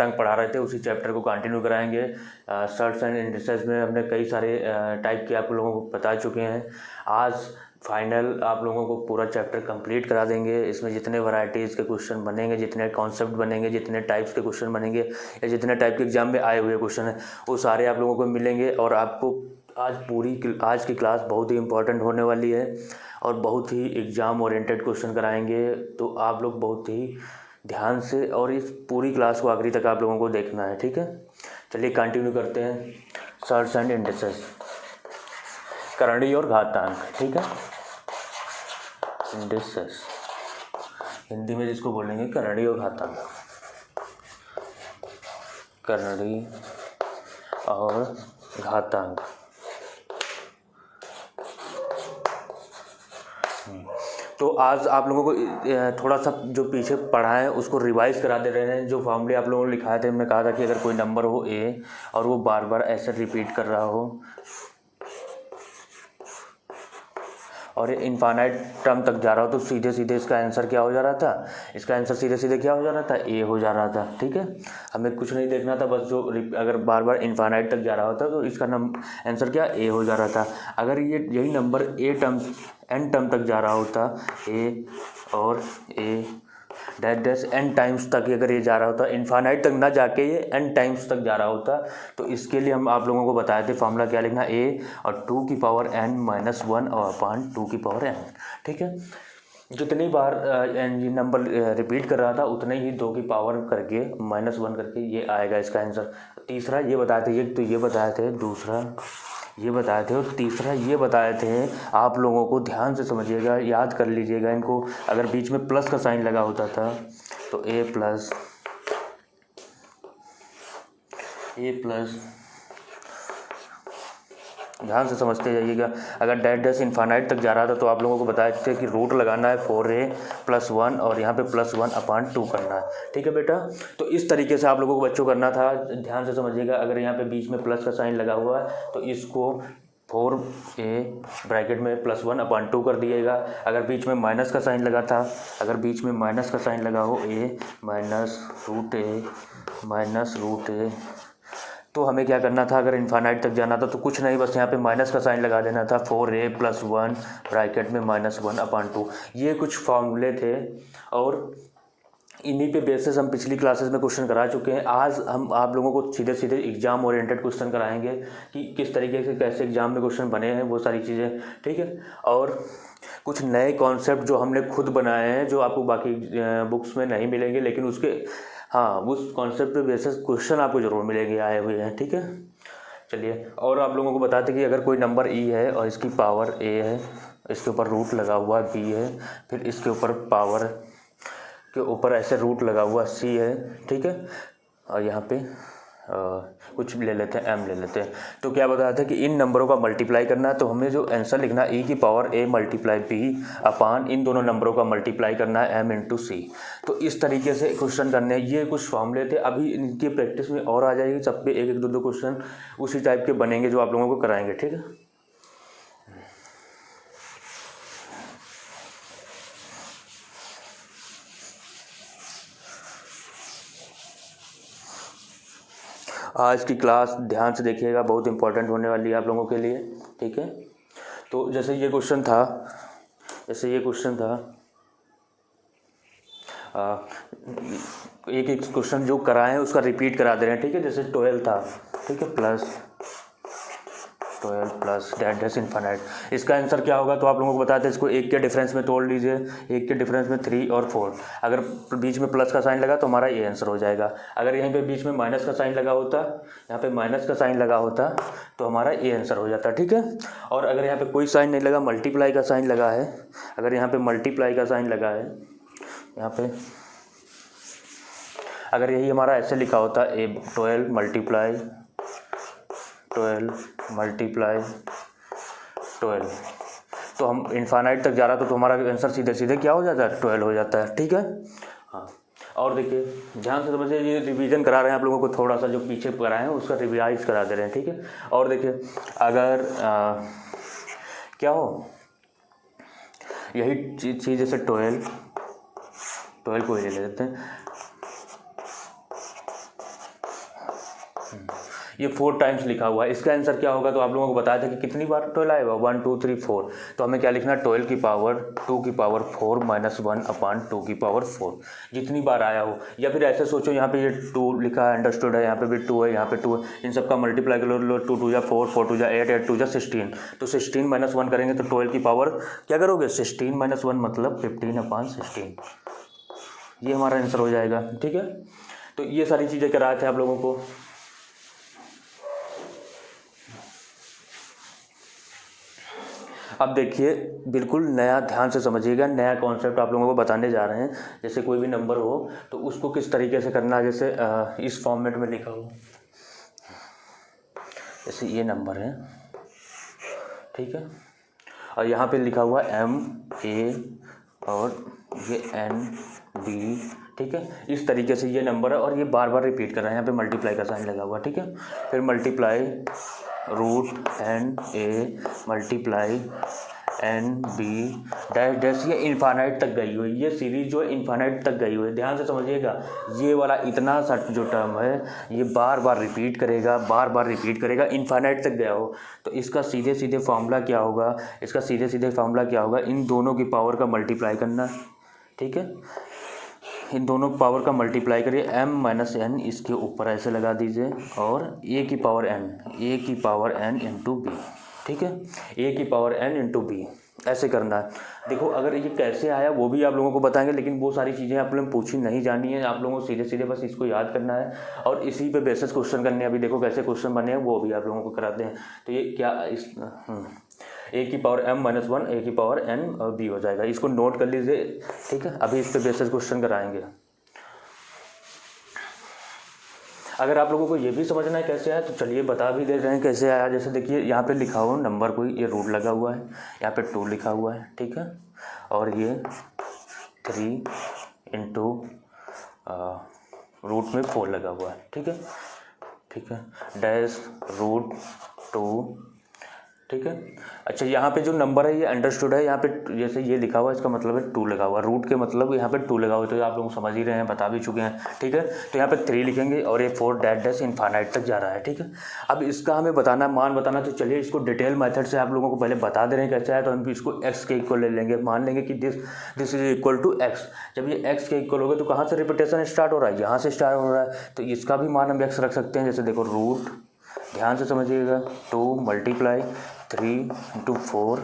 घातांक पढ़ा रहे थे, उसी चैप्टर को कंटिन्यू कराएंगे। सर्ट्स एंड इंडिसेस में हमने कई सारे टाइप के आप लोगों को बता चुके हैं। आज फाइनल आप लोगों को पूरा चैप्टर कंप्लीट करा देंगे। इसमें जितने वैरायटीज़ के क्वेश्चन बनेंगे, जितने कॉन्सेप्ट बनेंगे, जितने टाइप्स के क्वेश्चन बनेंगे या जितने टाइप के एग्जाम में आए हुए क्वेश्चन हैं वो सारे आप लोगों को मिलेंगे। और आपको आज की क्लास बहुत ही इम्पोर्टेंट होने वाली है और बहुत ही एग्ज़ाम ओरिएंटेड क्वेश्चन कराएंगे। तो आप लोग बहुत ही ध्यान से और इस पूरी क्लास को आखिरी तक आप लोगों को देखना है, ठीक है। चलिए कंटिन्यू करते हैं। सर्ट्स एंड इंडिसेस, करणीय और घातांक, ठीक है। इंडिसेस हिंदी में जिसको बोलेंगे करणीय और घातांक, करणीय और घातांक। तो आज आप लोगों को थोड़ा सा जो पीछे पढ़ा है उसको रिवाइज करा दे रहे हैं। जो फॉर्मूले आप लोगों ने लिखाए थे, हमने कहा था कि अगर कोई नंबर हो ए और वो बार बार ऐसे रिपीट कर रहा हो और इनफाइनाइट टर्म तक जा रहा हो तो सीधे सीधे इसका आंसर क्या हो जा रहा था, इसका आंसर सीधे सीधे क्या हो जा रहा था, ए हो जा रहा था, ठीक है। हमें कुछ नहीं देखना था, बस जो अगर बार बार इनफाइनाइट तक जा रहा होता तो इसका आंसर क्या ए हो जा रहा था। अगर ये यही नंबर एन टर्म तक जा रहा होता, ए और ए डैश एन टाइम्स तक अगर ये जा रहा होता, इनफाइनाइट तक ना जाके ये एन टाइम्स तक जा रहा होता, तो इसके लिए हम आप लोगों को बताए थे फार्मूला क्या लिखना, ए और 2 की पावर n माइनस 1 और अपान 2 की पावर n, ठीक है। जितनी बार ये नंबर रिपीट कर रहा था उतने ही 2 की पावर करके -1 करके ये आएगा इसका आंसर। तीसरा ये बताए थे, एक तो ये बताए थे, दूसरा ये बताए थे और तीसरा ये बताए थे। आप लोगों को ध्यान से समझिएगा, याद कर लीजिएगा इनको। अगर बीच में प्लस का साइन लगा होता था तो ए प्लस ध्यान से समझते जाइएगा। अगर डैश इनफाइनाइट तक जा रहा था तो आप लोगों को बताया थे कि रूट लगाना है 4a + 1 और यहाँ पे +1 अपान 2 करना है, ठीक है बेटा। तो इस तरीके से आप लोगों को बच्चों करना था, ध्यान से समझिएगा। अगर यहाँ पे बीच में प्लस का साइन लगा हुआ है तो इसको 4a ब्रैकेट में +1 अपान 2 कर दिएगा। अगर बीच में माइनस का साइन लगा था, अगर बीच में माइनस का साइन लगा हो a माइनस रूट a तो हमें क्या करना था, अगर इनफाइनाइट तक जाना था तो कुछ नहीं, बस यहाँ पे माइनस का साइन लगा देना था। 4a + 1 ब्रैकेट में -1 अपान 2। ये कुछ फॉर्मूले थे और इन्हीं पे बेसिस हम पिछली क्लासेस में क्वेश्चन करा चुके हैं। आज हम आप लोगों को सीधे सीधे एग्जाम ओरिएंटेड क्वेश्चन कराएंगे कि किस तरीके से कैसे एग्जाम में क्वेश्चन बने हैं, वो सारी चीज़ें, ठीक है। और कुछ नए कॉन्सेप्ट जो हमने खुद बनाए हैं, जो आपको बाकी बुक्स में नहीं मिलेंगे, लेकिन उसके उस कॉन्सेप्ट पे बेसिस क्वेश्चन आपको ज़रूर मिलेंगे, आए हुए हैं, ठीक है। चलिए, और आप लोगों को बताते कि अगर कोई नंबर ई है और इसकी पावर ए है, इसके ऊपर रूट लगा हुआ बी है, फिर इसके ऊपर पावर के ऊपर ऐसे रूट लगा हुआ सी है, ठीक है। और यहाँ पे कुछ ले लेते हैं, m ले लेते हैं। तो क्या बताया था कि इन नंबरों का मल्टीप्लाई करना है, तो हमें जो आंसर लिखना है e की पावर a × b अपान इन दोनों नंबरों का मल्टीप्लाई करना है m × c। तो इस तरीके से क्वेश्चन करने हैं। ये कुछ फॉर्मूले थे, अभी इनकी प्रैक्टिस में और आ जाएगी। सब पे 1-1, 2-2 क्वेश्चन उसी टाइप के बनेंगे जो आप लोगों को कराएंगे, ठीक है। आज की क्लास ध्यान से देखिएगा, बहुत इंपॉर्टेंट होने वाली है आप लोगों के लिए, ठीक है। तो जैसे ये क्वेश्चन था, एक एक क्वेश्चन जो कराए हैं उसका रिपीट करा दे रहे हैं, ठीक है। जैसे 12 था, ठीक है, +12 डैश इनफाइनाइट, इसका आंसर क्या होगा। तो आप लोगों को बताते हैं, इसको 1 के डिफरेंस में तोड़ लीजिए, 1 के डिफरेंस में 3 और 4। अगर बीच में प्लस का साइन लगा तो हमारा ये आंसर हो जाएगा। अगर यहीं पे बीच में माइनस का साइन लगा होता, यहाँ पे माइनस का साइन लगा होता तो हमारा ये आंसर हो जाता, ठीक है। और अगर यहाँ पे कोई साइन नहीं लगा, मल्टीप्लाई का साइन लगा है, अगर यहाँ पे मल्टीप्लाई का साइन लगा है, यहाँ पे अगर यही हमारा ऐसे लिखा होता 12 × 12, तो हम इनफाइनाइट तक जा रहा तो हमारा आंसर सीधे सीधे क्या हो जाता है, 12 हो जाता है, ठीक है। हाँ, और देखिए ध्यान से समझिए, ये रिवीजन करा रहे हैं आप लोगों को, थोड़ा सा जो पीछे कराए हैं उसका रिवाइज करा दे रहे हैं, ठीक है। और देखिए अगर क्या हो, यही चीज़ जैसे 12 को ही ले लेते हैं, ये 4 टाइम्स लिखा हुआ है। इसका आंसर क्या होगा? तो आप लोगों को बताया था कि कितनी बार 12 आएगा, 1 2 3 4। तो हमें क्या लिखना है? 12 की पावर 2 की पावर 4 माइनस 1 अपान 2 की पावर 4, जितनी बार आया हो। या फिर ऐसे सोचो, यहाँ पे ये 2 लिखा है, अंडरस्टूड है, यहाँ पे भी 2 है, यहाँ पे 2 है, इन सबका मल्टीप्लाई कर लो। 2 2 जा 4, 4 2 जा 8, 8 2 जा 16। तो 16 माइनस 1 करेंगे तो 12 की पावर क्या करोगे? 16 माइनस 1 मतलब 15 अपान 16। ये हमारा आंसर हो जाएगा। ठीक है, तो ये सारी चीज़ें कराए थे आप लोगों को। अब देखिए, बिल्कुल नया, ध्यान से समझिएगा, नया कॉन्सेप्ट आप लोगों को बताने जा रहे हैं। जैसे कोई भी नंबर हो तो उसको किस तरीके से करना है, जैसे इस फॉर्मेट में लिखा हो। जैसे ये नंबर है, ठीक है, और यहाँ पे लिखा हुआ MA और ये NB, ठीक है। इस तरीके से ये नंबर है और ये बार बार रिपीट कर रहा है। यहाँ पे मल्टीप्लाई का साइन लगा हुआ, ठीक है। फिर multiply root NA multiply NB dash dash, ये इन्फानाइट तक गई हुई, ये सीरीज जो है इन्फानाइट तक गई हुई है। ध्यान से समझिएगा, ये वाला इतना सा जो टर्म है ये बार बार रिपीट करेगा, बार बार रिपीट करेगा, इन्फानाइट तक गया हो। तो इसका सीधे सीधे फार्मूला क्या होगा? इसका सीधे सीधे फार्मूला क्या होगा? इन दोनों की पावर का मल्टीप्लाई करना, ठीक है। इन दोनों पावर का मल्टीप्लाई करिए, m माइनस n इसके ऊपर ऐसे लगा दीजिए, और a की पावर n इंटू बी, ठीक है। a की पावर n इंटू बी ऐसे करना है। देखो, अगर ये कैसे आया वो भी आप लोगों को बताएंगे, लेकिन वो सारी चीज़ें आप लोगों ने पूछी नहीं जानी है। आप लोगों को सीधे सीधे बस इसको याद करना है और इसी पे बेसिस क्वेश्चन करने हैं। अभी देखो कैसे क्वेश्चन बने हैं, वो भी आप लोगों को कराते हैं। तो ये क्या, इस a की पावर m माइनस 1 a की पावर n और b हो जाएगा। इसको नोट कर लीजिए, ठीक है। अभी इस पे बेसिस क्वेश्चन कराएंगे। अगर आप लोगों को ये भी समझना है कैसे आया तो चलिए बता भी दे रहे हैं कैसे आया। जैसे देखिए, यहाँ पे लिखा हुआ नंबर कोई, ये रूट लगा हुआ है, यहाँ पे 2 लिखा हुआ है, ठीक है, और ये 3 इंटू रूट में 4 लगा हुआ है, ठीक है, ठीक है, डैश रूट 2, ठीक है। अच्छा, यहाँ पे जो नंबर है ये अंडरस्टूड है। यहाँ पे जैसे ये लिखा हुआ है, इसका मतलब है 2 लगा हुआ, रूट के मतलब यहाँ पे 2 लगा हुआ, तो आप लोग समझ ही रहे हैं, बता भी चुके हैं, ठीक है। तो यहाँ पे 3 लिखेंगे और ये 4 डैश डैश इन्फानाइट तक जा रहा है, ठीक है। अब इसका हमें बताना, मान बताना, तो चलिए इसको डिटेल मेथड से आप लोगों को पहले बता दे रहे हैं कैसे है। तो हम इसको x के इक्वल ले लेंगे, मान लेंगे कि this is equal to x। जब ये x के इक्वल होगा तो कहाँ से रिपीटेशन स्टार्ट हो रहा है? यहाँ से स्टार्ट हो रहा है, तो इसका भी मान हम x रख सकते हैं। जैसे देखो, रूट, ध्यान से समझिएगा, 2 मल्टीप्लाई 3 इंटू 4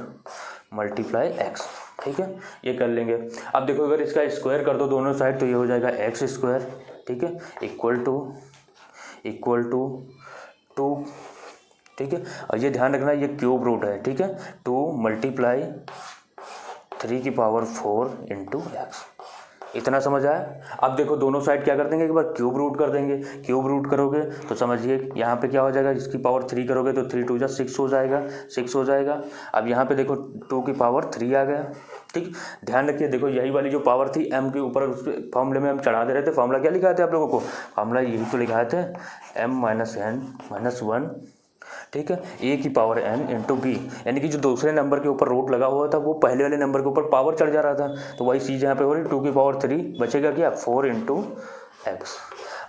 मल्टीप्लाई x, ठीक है, ये कर लेंगे। अब देखो, अगर इसका स्क्वायर कर दो दोनों साइड तो ये हो जाएगा x स्क्वायर, ठीक है, इक्वल टू 2, ठीक है। और ये ध्यान रखना, ये क्यूब रूट है, ठीक है। 2 मल्टीप्लाई 3 की पावर 4 इंटू एक्स। इतना समझ आया? अब देखो, दोनों साइड क्या कर देंगे, एक बार क्यूब रूट कर देंगे। क्यूब रूट करोगे तो समझिए यहाँ पे क्या हो जाएगा, इसकी पावर 3 करोगे तो 3 2 जा 6 हो जाएगा, 6 हो जाएगा। अब यहाँ पे देखो 2 की पावर 3 आ गया, ठीक। ध्यान रखिए, देखो यही वाली जो पावर थी m के ऊपर, उस फॉर्मूले में हम चढ़ा दे रहे थे। फॉर्मूला क्या लिखाए थे आप लोगों को? फॉर्मूला यही तो लिखाए थे, m माइनस n माइनस 1, ठीक है, a की पावर n इंटू बी। यानी कि जो दूसरे नंबर के ऊपर रूट लगा हुआ था वो पहले वाले नंबर के ऊपर पावर चढ़ जा रहा था, तो वही चीज़ यहाँ पे हो रही, 2 की पावर 3 बचेगा क्या, 4 इंटू एक्स।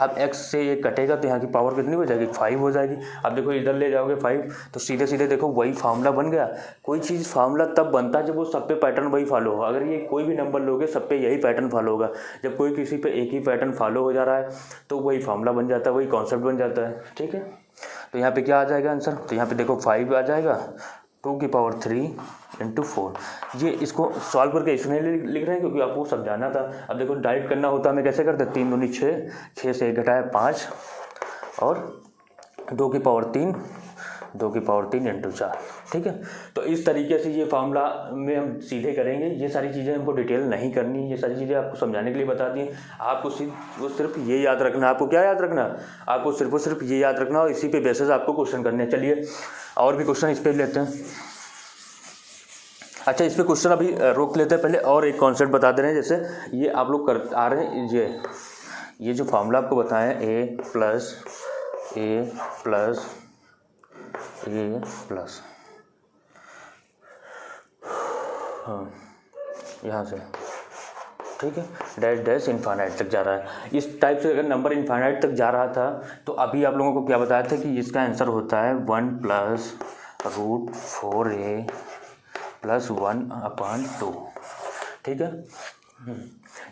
अब x से ये कटेगा तो यहाँ की पावर कितनी हो जाएगी, 5 हो जाएगी। अब देखो इधर ले जाओगे 5 तो सीधे सीधे देखो वही फार्मूला बन गया। कोई चीज़ फार्मूला तब बनता है जब वो सब पे पैटर्न वही फॉलो हो। अगर ये कोई भी नंबर लोगे सब पे यही पैटर्न फॉलो होगा। जब कोई किसी पे एक ही पैटर्न फॉलो हो जा रहा है तो वही फार्मूला बन जाता है, वही कॉन्सेप्ट बन जाता है, ठीक है। तो यहाँ पे क्या आ जाएगा आंसर, तो यहाँ पे देखो 5 आ जाएगा, 2 की पावर 3 इंटू 4। ये इसको सॉल्व करके इसमें लिख रहे हैं क्योंकि आपको समझाना था। अब देखो डायरेक्ट करना होता हमें कैसे करते, 3 दूनी 6, 6 से 1 घटाया 5 और 2 की पावर 3, 2 की पावर 3 इंटू 4, ठीक है। तो इस तरीके से ये फार्मूला में हम सीधे करेंगे। ये सारी चीज़ें हमको डिटेल नहीं करनी, ये सारी चीज़ें आपको समझाने के लिए बता दी। आपको सिर्फ ये याद रखना, आपको क्या याद रखना, आपको सिर्फ ये याद रखना और इसी पे बेसिस आपको क्वेश्चन करने हैं। चलिए और भी क्वेश्चन इस पर लेते हैं। अच्छा, इस पर क्वेश्चन अभी रोक लेते हैं, पहले और एक कॉन्सेप्ट बता दे रहे हैं। जैसे ये आप लोग कर आ रहे हैं, ये जो फार्मूला आपको बताएं, a प्लस हाँ, यहाँ से ठीक है, डैश डैश इन्फानाइट तक जा रहा है। इस टाइप से अगर नंबर इन्फानाइट तक जा रहा था तो अभी आप लोगों को क्या बताया था कि इसका आंसर होता है 1 + √4a + 1/2। ठीक है,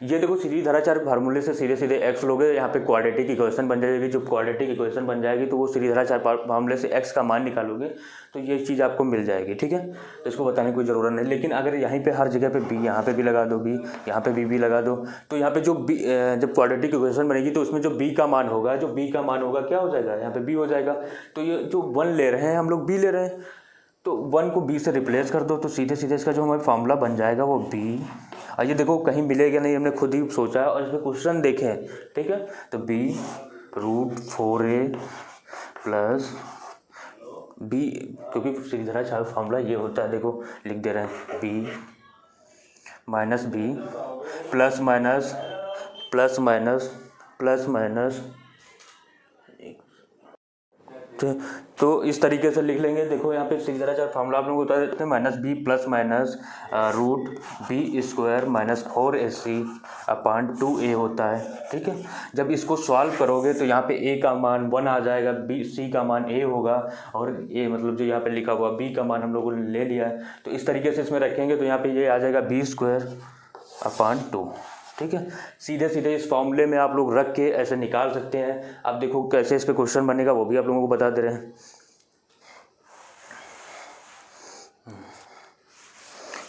ये देखो सीधी धराचार फार्मूले से सीधे सीधे x लोगे, यहाँ पे क्वाड्रेटिक इक्वेशन बन जाएगी। जो क्वाड्रेटिक इक्वेशन बन जाएगी तो वो सीधी धराचार फार्मूले से x का मान निकालोगे तो ये चीज़ आपको मिल जाएगी। ठीक है, तो इसको बताने की कोई ज़रूरत नहीं। लेकिन अगर यहीं पे हर जगह पे b, यहाँ पे भी लगा दो b, यहाँ पे भी लगा दो, तो यहाँ पे जो b, जब क्वाड्रेटिक इक्वेशन बनेगी तो उसमें जो b का मान होगा, क्या हो जाएगा, यहाँ पे b हो जाएगा। तो ये जो 1 ले रहे हैं हम लोग b ले रहे हैं, तो 1 को b से रिप्लेस कर दो तो सीधे सीधे इसका जो हमारा फार्मूला बन जाएगा वो b। और ये देखो कहीं मिलेगा नहीं, हमने खुद ही सोचा है और इसमें क्वेश्चन देखे हैं। ठीक है, तो b √4a + b, क्योंकि सीधी धराचार फार्मूला ये होता है, देखो लिख दे रहे हैं b - b प्लस माइनस तो इस तरीके से लिख लेंगे। देखो यहाँ पे सीधी धराचार फार्मूला आप लोग बता देते हैं -b +√b² - 4ac/2a होता है। ठीक है, जब इसको सॉल्व करोगे तो यहाँ पे a का मान 1 आ जाएगा, c का मान a होगा, और a मतलब जो यहाँ पे लिखा हुआ b का मान हम लोगों ने ले लिया है। तो इस तरीके से इसमें रखेंगे तो यहाँ पे ये आ जाएगा b²/2। ठीक है, सीधे सीधे इस फॉर्मूले में आप लोग रख के ऐसे निकाल सकते हैं। अब देखो कैसे इस पे क्वेश्चन बनेगा वो भी आप लोगों को बता दे रहे हैं।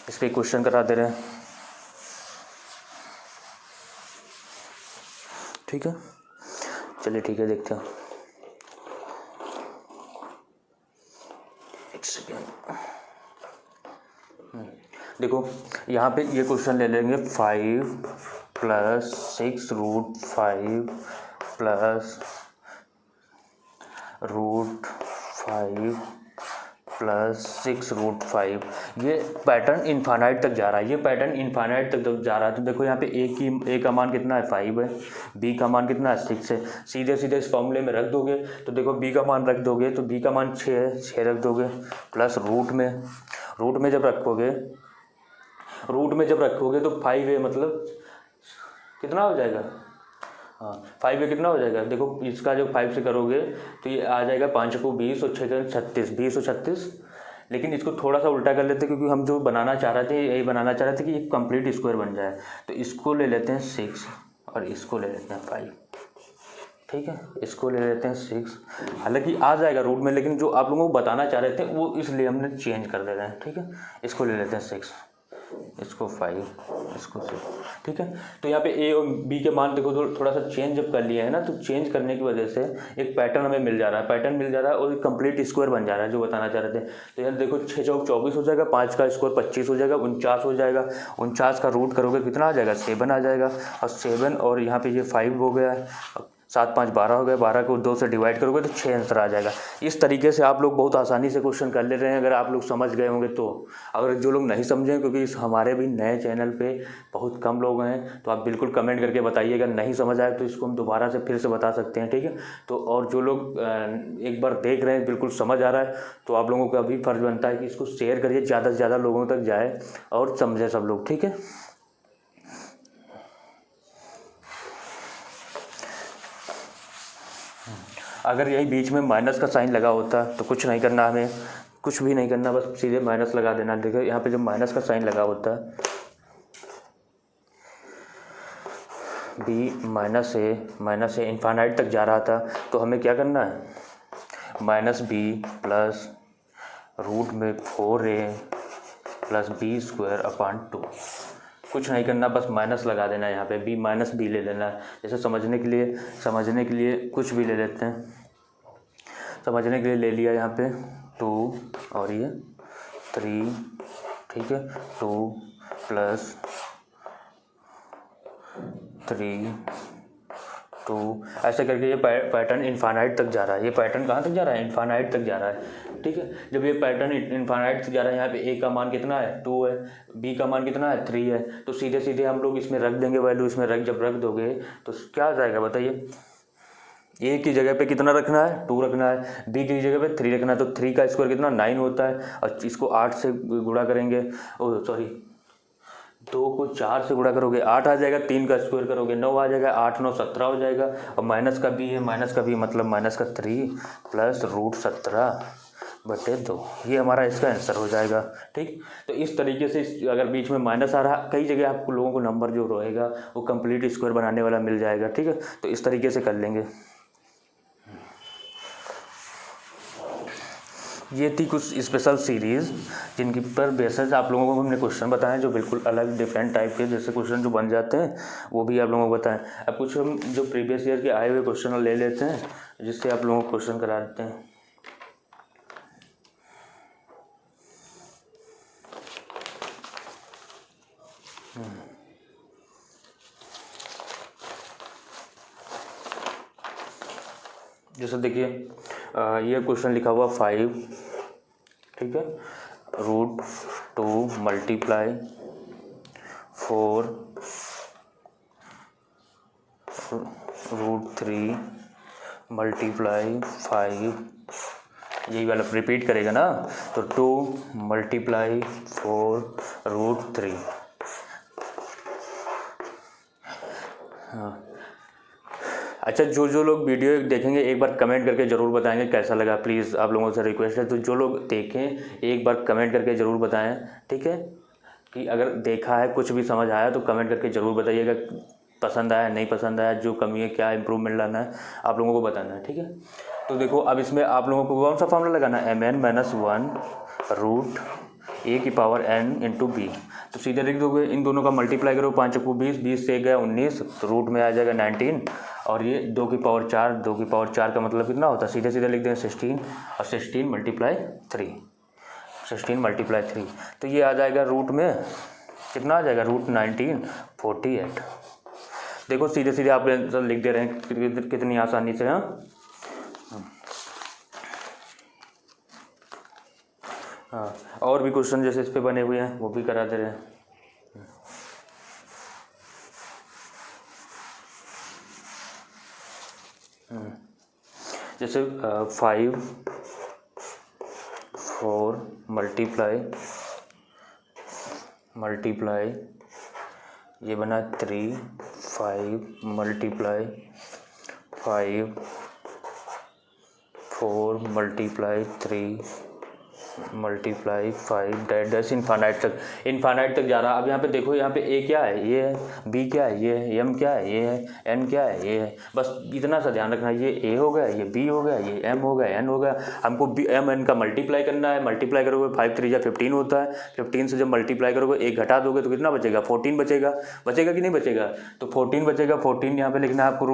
इस पे क्वेश्चन करा दे रहे हैं। ठीक है, चलिए ठीक है, देखते हैं। एक सेकेंड, देखो यहाँ पे ये क्वेश्चन ले लेंगे 5 + 6√5 + √5 + 6√5। ये पैटर्न इन्फानाइट तक जा रहा है, जा रहा है। तो देखो यहाँ पे a का मान कितना है 5 है, b का मान कितना है 6 है। सीधे सीधे इस फॉर्मूले में रख दोगे तो देखो b का मान रख दोगे तो b का मान 6 है, 6 रख दोगे, प्लस रूट में जब रखोगे तो 5a मतलब कितना हो जाएगा, हाँ 5a कितना हो जाएगा। देखो इसका जो 5 से करोगे तो ये आ जाएगा 5 को 20 और 6 का 36, 20 और 36। लेकिन इसको थोड़ा सा उल्टा कर लेते हैं क्योंकि हम जो बनाना चाह रहे थे यही बनाना चाह रहे थे कि एक कंप्लीट स्क्वायर बन जाए। तो इसको ले लेते हैं 6 और इसको ले लेते हैं 5। ठीक है, इसको ले लेते हैं 6, हालांकि आ जाएगा रूट में, लेकिन जो आप लोगों को बताना चाह रहे थे वो इसलिए हमने चेंज कर दे रहे हैं। ठीक है, इसको ले लेते हैं 6, इसको 5, इसको 6। ठीक है, तो यहाँ पे a और b के मान देखो थोड़ा सा चेंज जब कर लिया है ना, तो चेंज करने की वजह से एक पैटर्न हमें मिल जा रहा है, और एक कंप्लीट स्क्वायर बन जा रहा है जो बताना चाह रहे थे। तो यार देखो 6 चौक 24 हो जाएगा, 5 का स्क्वायर 25 हो जाएगा, 49 हो जाएगा। 49 का रूट करोगे कितना आ जाएगा 7 आ जाएगा, और 7 और यहाँ पे ये 5 हो गया है, 7 5 12 हो गया, 12 को 2 से डिवाइड करोगे तो 6 आंसर आ जाएगा। इस तरीके से आप लोग बहुत आसानी से क्वेश्चन कर ले रहे हैं, अगर आप लोग समझ गए होंगे तो। अगर जो लोग नहीं समझें, क्योंकि इस हमारे भी नए चैनल पे बहुत कम लोग हैं, तो आप बिल्कुल कमेंट करके बताइएगा। नहीं समझ आए तो इसको हम दोबारा से फिर से बता सकते हैं। ठीक है, तो और जो लोग एक बार देख रहे हैं बिल्कुल समझ आ रहा है, तो आप लोगों का भी फर्ज बनता है कि इसको शेयर करिए, ज़्यादा से ज़्यादा लोगों तक जाए और समझे सब लोग। ठीक है, अगर यही बीच में माइनस का साइन लगा होता तो कुछ नहीं करना, हमें कुछ भी नहीं करना, बस सीधे माइनस लगा देना। देखो यहाँ पे जब माइनस का साइन लगा होता b माइनस ए इन्फानाइट तक जा रहा था, तो हमें क्या करना है -b + √4a + b²/2। कुछ नहीं करना, बस माइनस लगा देना। यहाँ पे b ले लेना। जैसे समझने के लिए कुछ भी ले लेते हैं, समझने के लिए ले लिया यहाँ पे 2 और ये 3। ठीक है, 2 + 3 2, ऐसे करके ये पैटर्न इन्फानाइट तक जा रहा है। ये पैटर्न कहाँ तक जा रहा है, इन्फानाइट तक जा रहा है। ठीक है, जब ये पैटर्न इन्फानाइट तक जा रहा है, यहाँ पे a का मान कितना है 2 है, b का मान कितना है 3 है, तो सीधे सीधे हम लोग इसमें रख देंगे वैल्यू। इसमें जब रख दोगे तो क्या आ जाएगा बताइए। a की जगह पे कितना रखना है 2 रखना है, b की जगह पे 3 रखना है, तो 3 का स्क्वायर कितना 9 होता है, और इसको 8 से गुणा करेंगे, 2 को 4 से गुणा करोगे 8 आ जाएगा, 3 का स्क्वायर करोगे 9 आ जाएगा, 8 9 17 हो जाएगा। और माइनस का भी है, माइनस का भी मतलब माइनस का 3 प्लस रूट 17/2, ये हमारा इसका आंसर हो जाएगा। ठीक, तो इस तरीके से अगर बीच में माइनस आ रहा, कई जगह आपको लोगों को नंबर जो रहेगा वो कंप्लीट स्क्वायर बनाने वाला मिल जाएगा। ठीक है, तो इस तरीके से कर लेंगे। ये थी कुछ स्पेशल सीरीज़ जिनकी पर बेसिस आप लोगों को हमने क्वेश्चन बताएं जो बिल्कुल अलग डिफरेंट टाइप के जैसे क्वेश्चन जो बन जाते हैं वो भी आप लोगों को बताएं। अब कुछ हम जो प्रीवियस ईयर के आए हुए क्वेश्चन ले लेते हैं जिससे आप लोगों को क्वेश्चन करा देते हैं। जैसे देखिए ये क्वेश्चन लिखा हुआ 5, ठीक है, √2 मल्टीप्लाई 4 √3 मल्टीप्लाई 5, यही वाला रिपीट करेगा ना, तो 2 मल्टीप्लाई 4 √3। हाँ, अच्छा, जो लोग वीडियो देखेंगे एक बार कमेंट करके ज़रूर बताएंगे कैसा लगा। प्लीज़ आप लोगों से रिक्वेस्ट है, तो जो लोग देखें एक बार कमेंट करके ज़रूर बताएं। ठीक है, कि अगर देखा है कुछ भी समझ आया तो कमेंट करके ज़रूर बताइएगा, पसंद आया नहीं पसंद आया, जो कमी है क्या इम्प्रूवमेंट लाना है आप लोगों को बताना है। ठीक है, तो देखो अब इसमें आप लोगों को कौन सा फॉर्मूला लगाना है, mn-1 √a⁴n × b। तो सीधे लिख दोगे, इन दोनों का मल्टीप्लाई करो, 5 को 20, 20 से गया 19, तो रूट में आ जाएगा 19, और ये 2⁴ 2⁴ का मतलब कितना होता है, सीधे सीधे लिख देंगे 16, और 16 × 3, तो ये आ जाएगा रूट में कितना आ जाएगा, √19 48। देखो सीधे सीधे आप आंसर लिख दे रहे हैं कितनी आसानी से। हाँ, और भी क्वेश्चन जैसे इस पे बने हुए हैं वो भी करा दे रहे हैं। जैसे 5 4 मल्टीप्लाई ये बना 3 5 multiply 5 4 multiply 3 multiply 5 dash infinite तक जा रहा। अब यहाँ पे देखो, यहाँ पे ए क्या है, ये है, बी क्या है, ये है, एम क्या है, ये है, एन क्या है, ये है। बस इतना सा ध्यान रखना, ये ए हो गया, ये बी हो गया, ये एम हो गया, एन हो गया। हमको बी एम एन का मल्टीप्लाई करना है। मल्टीप्लाई करोगे 5 3 या 15 होता है। 15 से जब मल्टीप्लाई करोगे एक घटा दोगे तो कितना बचेगा, 14 बचेगा कि नहीं बचेगा, तो 14 बचेगा। 14 यहाँ पे लिखना है आपको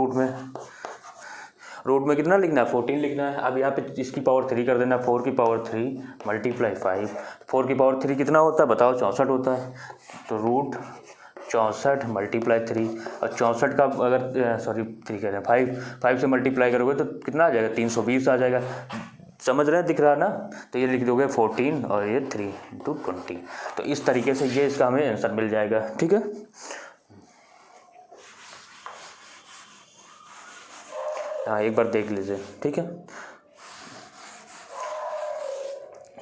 रूट में कितना लिखना है, 14 लिखना है। अब यहाँ पे इसकी पावर 3 कर देना, 4⁴ मल्टीप्लाई 5, 4⁴ कितना होता है बताओ, 64 होता है। तो √64 मल्टीप्लाई 3, और 64 का अगर 3 कह रहे हैं 5 से मल्टीप्लाई करोगे तो कितना आ जाएगा, 320 आ जाएगा। समझ रहे हैं, दिख रहा ना, तो ये लिख दोगे 14 और ये 3 × 20। तो इस तरीके से ये इसका हमें आंसर मिल जाएगा। ठीक है, हाँ एक बार देख लीजिए। ठीक है,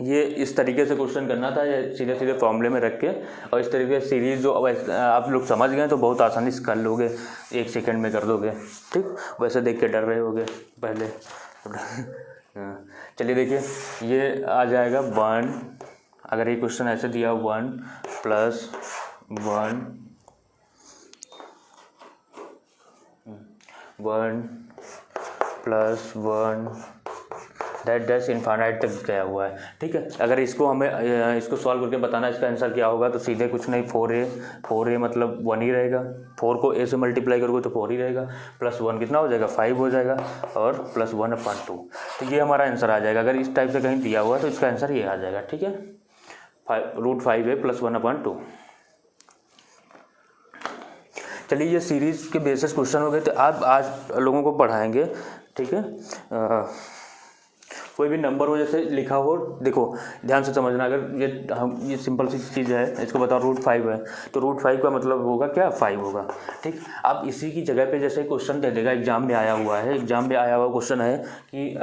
ये इस तरीके से क्वेश्चन करना था, ये सीधे सीधे फॉर्मूले में रख के, और इस तरीके से सीरीज़ जो आप लोग समझ गए तो बहुत आसानी से कर लोगे, 1 सेकंड में कर दोगे। ठीक, वैसे देख के डर रहे होगे पहले। चलिए देखिए, ये आ जाएगा 1, अगर ये क्वेश्चन ऐसे दिया 1 + 1 + 1 डैश इनफाइनाइट तक गया हुआ है। ठीक है, अगर इसको हमें इसको सॉल्व करके बताना इसका आंसर क्या होगा, तो सीधे कुछ नहीं, 4a मतलब 1 ही रहेगा। 4 को a से मल्टीप्लाई करोगे तो 4 ही रहेगा, +1 कितना हो जाएगा, 5 हो जाएगा, और +1/2। तो ये हमारा आंसर आ जाएगा। अगर इस टाइप से कहीं दिया हुआ है तो इसका आंसर ये आ जाएगा। ठीक है, √5a + 1/2। चलिए, ये सीरीज़ के बेसिस क्वेश्चन हो गए, तो आप आज लोगों को पढ़ाएंगे। ठीक है, कोई भी नंबर हो जैसे लिखा हो, देखो ध्यान से समझना। अगर ये सिंपल सी चीज़ है, इसको बताओ √5 है, तो √5 का मतलब होगा क्या, 5 होगा। ठीक, अब इसी की जगह पे जैसे क्वेश्चन दे देगा, एग्जाम में आया हुआ क्वेश्चन है कि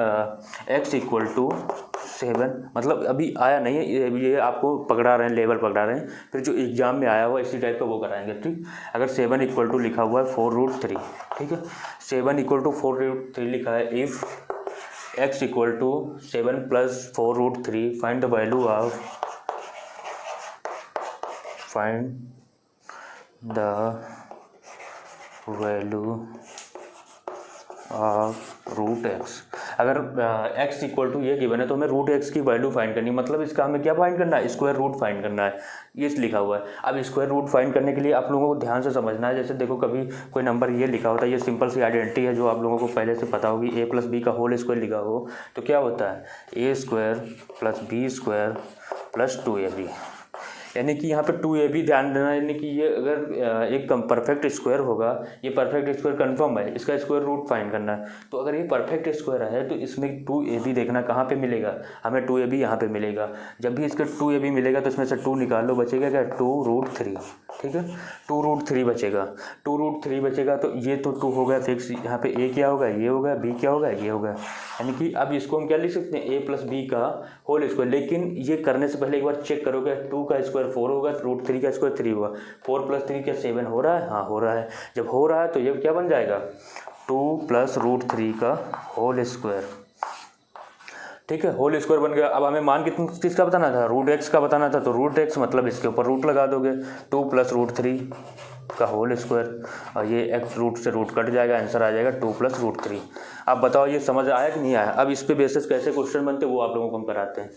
x = 7 मतलब अभी आया नहीं है, ये आपको पकड़ा रहे हैं, लेवल पकड़ा रहे हैं, फिर जो एग्जाम में आया हुआ इसी टाइप का वो कराएंगे। ठीक, अगर 7 इक्वल टू लिखा हुआ है 4√3, ठीक है, 7 इक्वल टू 4√3 लिखा है, if x equal to 7 plus 4√3 find the value of root x. अगर x इक्वल टू ये गिवन है तो हमें रूट एक्स की वैल्यू फाइंड करनी है, मतलब इसका हमें क्या फाइंड करना है, स्क्वायर रूट फाइंड करना है, ये लिखा हुआ है। अब स्क्वायर रूट फाइंड करने के लिए आप लोगों को ध्यान से समझना है। जैसे देखो कभी कोई नंबर ये लिखा होता है, ये सिंपल सी आइडेंटिटी है जो आप लोगों को पहले से पता होगी, a प्लस बी का होल स्क्वायर लिखा हो तो क्या होता है a square plus b square plus 2ab, यानी कि यहाँ पे 2ab ध्यान देना, यानी कि ये अगर एक परफेक्ट स्क्वायर होगा, ये परफेक्ट स्क्वायर कंफर्म है, इसका स्क्वायर रूट फाइंड करना है। तो अगर ये परफेक्ट स्क्वायर है तो इसमें 2ab देखना कहाँ पे मिलेगा, हमें 2ab यहाँ पे मिलेगा। जब भी इसका 2ab मिलेगा तो इसमें से 2 निकाल लो, बचेगा क्या 2√3, ठीक है, 2√3 बचेगा, 2√3 बचेगा तो ये तो 2 हो गया फिक्स, यहाँ पे a क्या होगा, ये होगा, b क्या होगा, ये होगा, यानी कि अब इसको हम क्या लिख सकते हैं a प्लस बी का होल स्क्वायर। लेकिन ये करने से पहले एक बार चेक करोगे, 2 का स्क्वायर 4 होगा, √3 का स्क्वायर 3 होगा, 4 प्लस 3 क्या 7 हो रहा है, हाँ हो रहा है। जब हो रहा है तो ये क्या बन जाएगा 2 प्लस √3 का होल स्क्वायर, ठीक है, होल स्क्वायर बन गया। अब हमें मान कितनी चीज़ का बताना था, रूट एक्स का बताना था, तो रूट एक्स मतलब इसके ऊपर रूट लगा दोगे, 2 प्लस √3 का होल स्क्वायर, और ये एक्स रूट से रूट कट जाएगा, आंसर आ जाएगा 2 प्लस √3। अब बताओ ये समझ आया कि नहीं आया। अब इस पे बेसिस कैसे क्वेश्चन बनते वो आप लोगों को हम कराते हैं।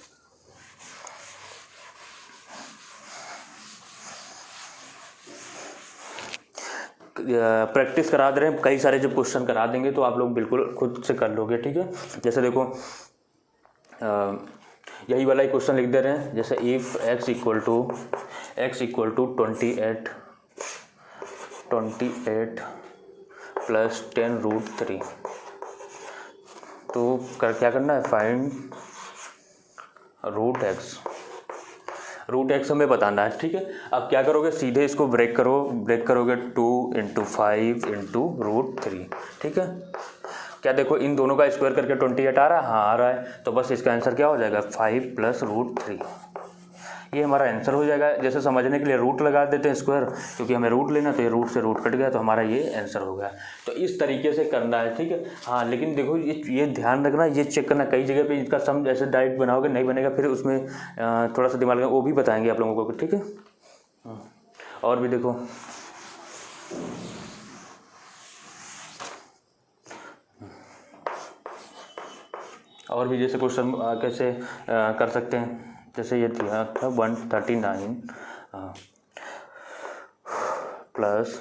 प्रैक्टिस करा दे रहे हैं, कई सारे जब क्वेश्चन करा देंगे तो आप लोग बिल्कुल खुद से कर लोगे, ठीक है। जैसे देखो यही वाला ही क्वेश्चन लिख दे रहे हैं, जैसे if x equal to 28 plus 10√3, तो क्या करना है, फाइंड रूट एक्स हमें बताना है, ठीक है। अब क्या करोगे, सीधे इसको ब्रेक करोगे 2 × 5 × √3, ठीक है। क्या देखो इन दोनों का स्क्वायर करके 28 आ रहा है, हाँ आ रहा है, तो बस इसका आंसर क्या हो जाएगा 5 प्लस √3, ये हमारा आंसर हो जाएगा। जैसे समझने के लिए रूट लगा देते हैं स्क्वायर, क्योंकि हमें रूट लेना, तो ये रूट से रूट कट गया तो हमारा ये आंसर हो गया। तो इस तरीके से करना है, ठीक है। हाँ लेकिन देखो ये ध्यान रखना, ये चेक करना, कई जगह पे इसका सम जैसे डायरेक्ट बनाओगे नहीं बनेगा, फिर उसमें थोड़ा सा दिमाग लगा, वो भी बताएंगे आप लोगों को, ठीक है। और भी देखो और भी जैसे क्वेश्चन कैसे कर सकते हैं, जैसे ये दिया था 139 प्लस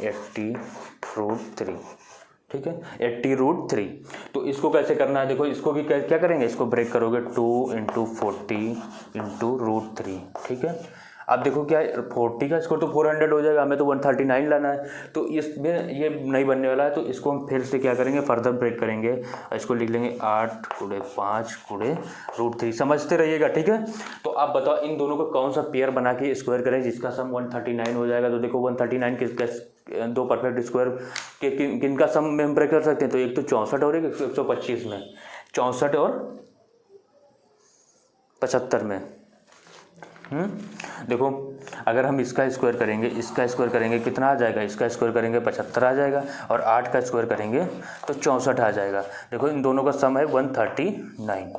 80√3, ठीक है, 80√3। तो इसको कैसे करना है, देखो इसको भी क्या करेंगे, इसको ब्रेक करोगे 2 × 40 × √3, ठीक है। अब देखो क्या 40 का स्कोर तो 400 हो जाएगा, हमें तो 139 लाना है, तो इसमें ये नहीं बनने वाला है, तो इसको हम फिर से क्या करेंगे, फर्दर ब्रेक करेंगे, इसको लिख लेंगे 8 × 5 × √3, समझते रहिएगा, ठीक है। तो आप बताओ इन दोनों को कौन सा पेयर बना के स्क्वायर करें जिसका सम 139 हो जाएगा। तो देखो 139 किसका, दो परफेक्ट स्क्वायर के किन का सम में हम ब्रेक कर सकते हैं, तो एक तो 64 और एक 125 में, 64 और 75 में। देखो अगर हम इसका स्क्वायर करेंगे कितना आ जाएगा, इसका स्क्वायर करेंगे 75 आ जाएगा, और 8 का स्क्वायर करेंगे तो 64 आ जाएगा। देखो इन दोनों का सम है 139,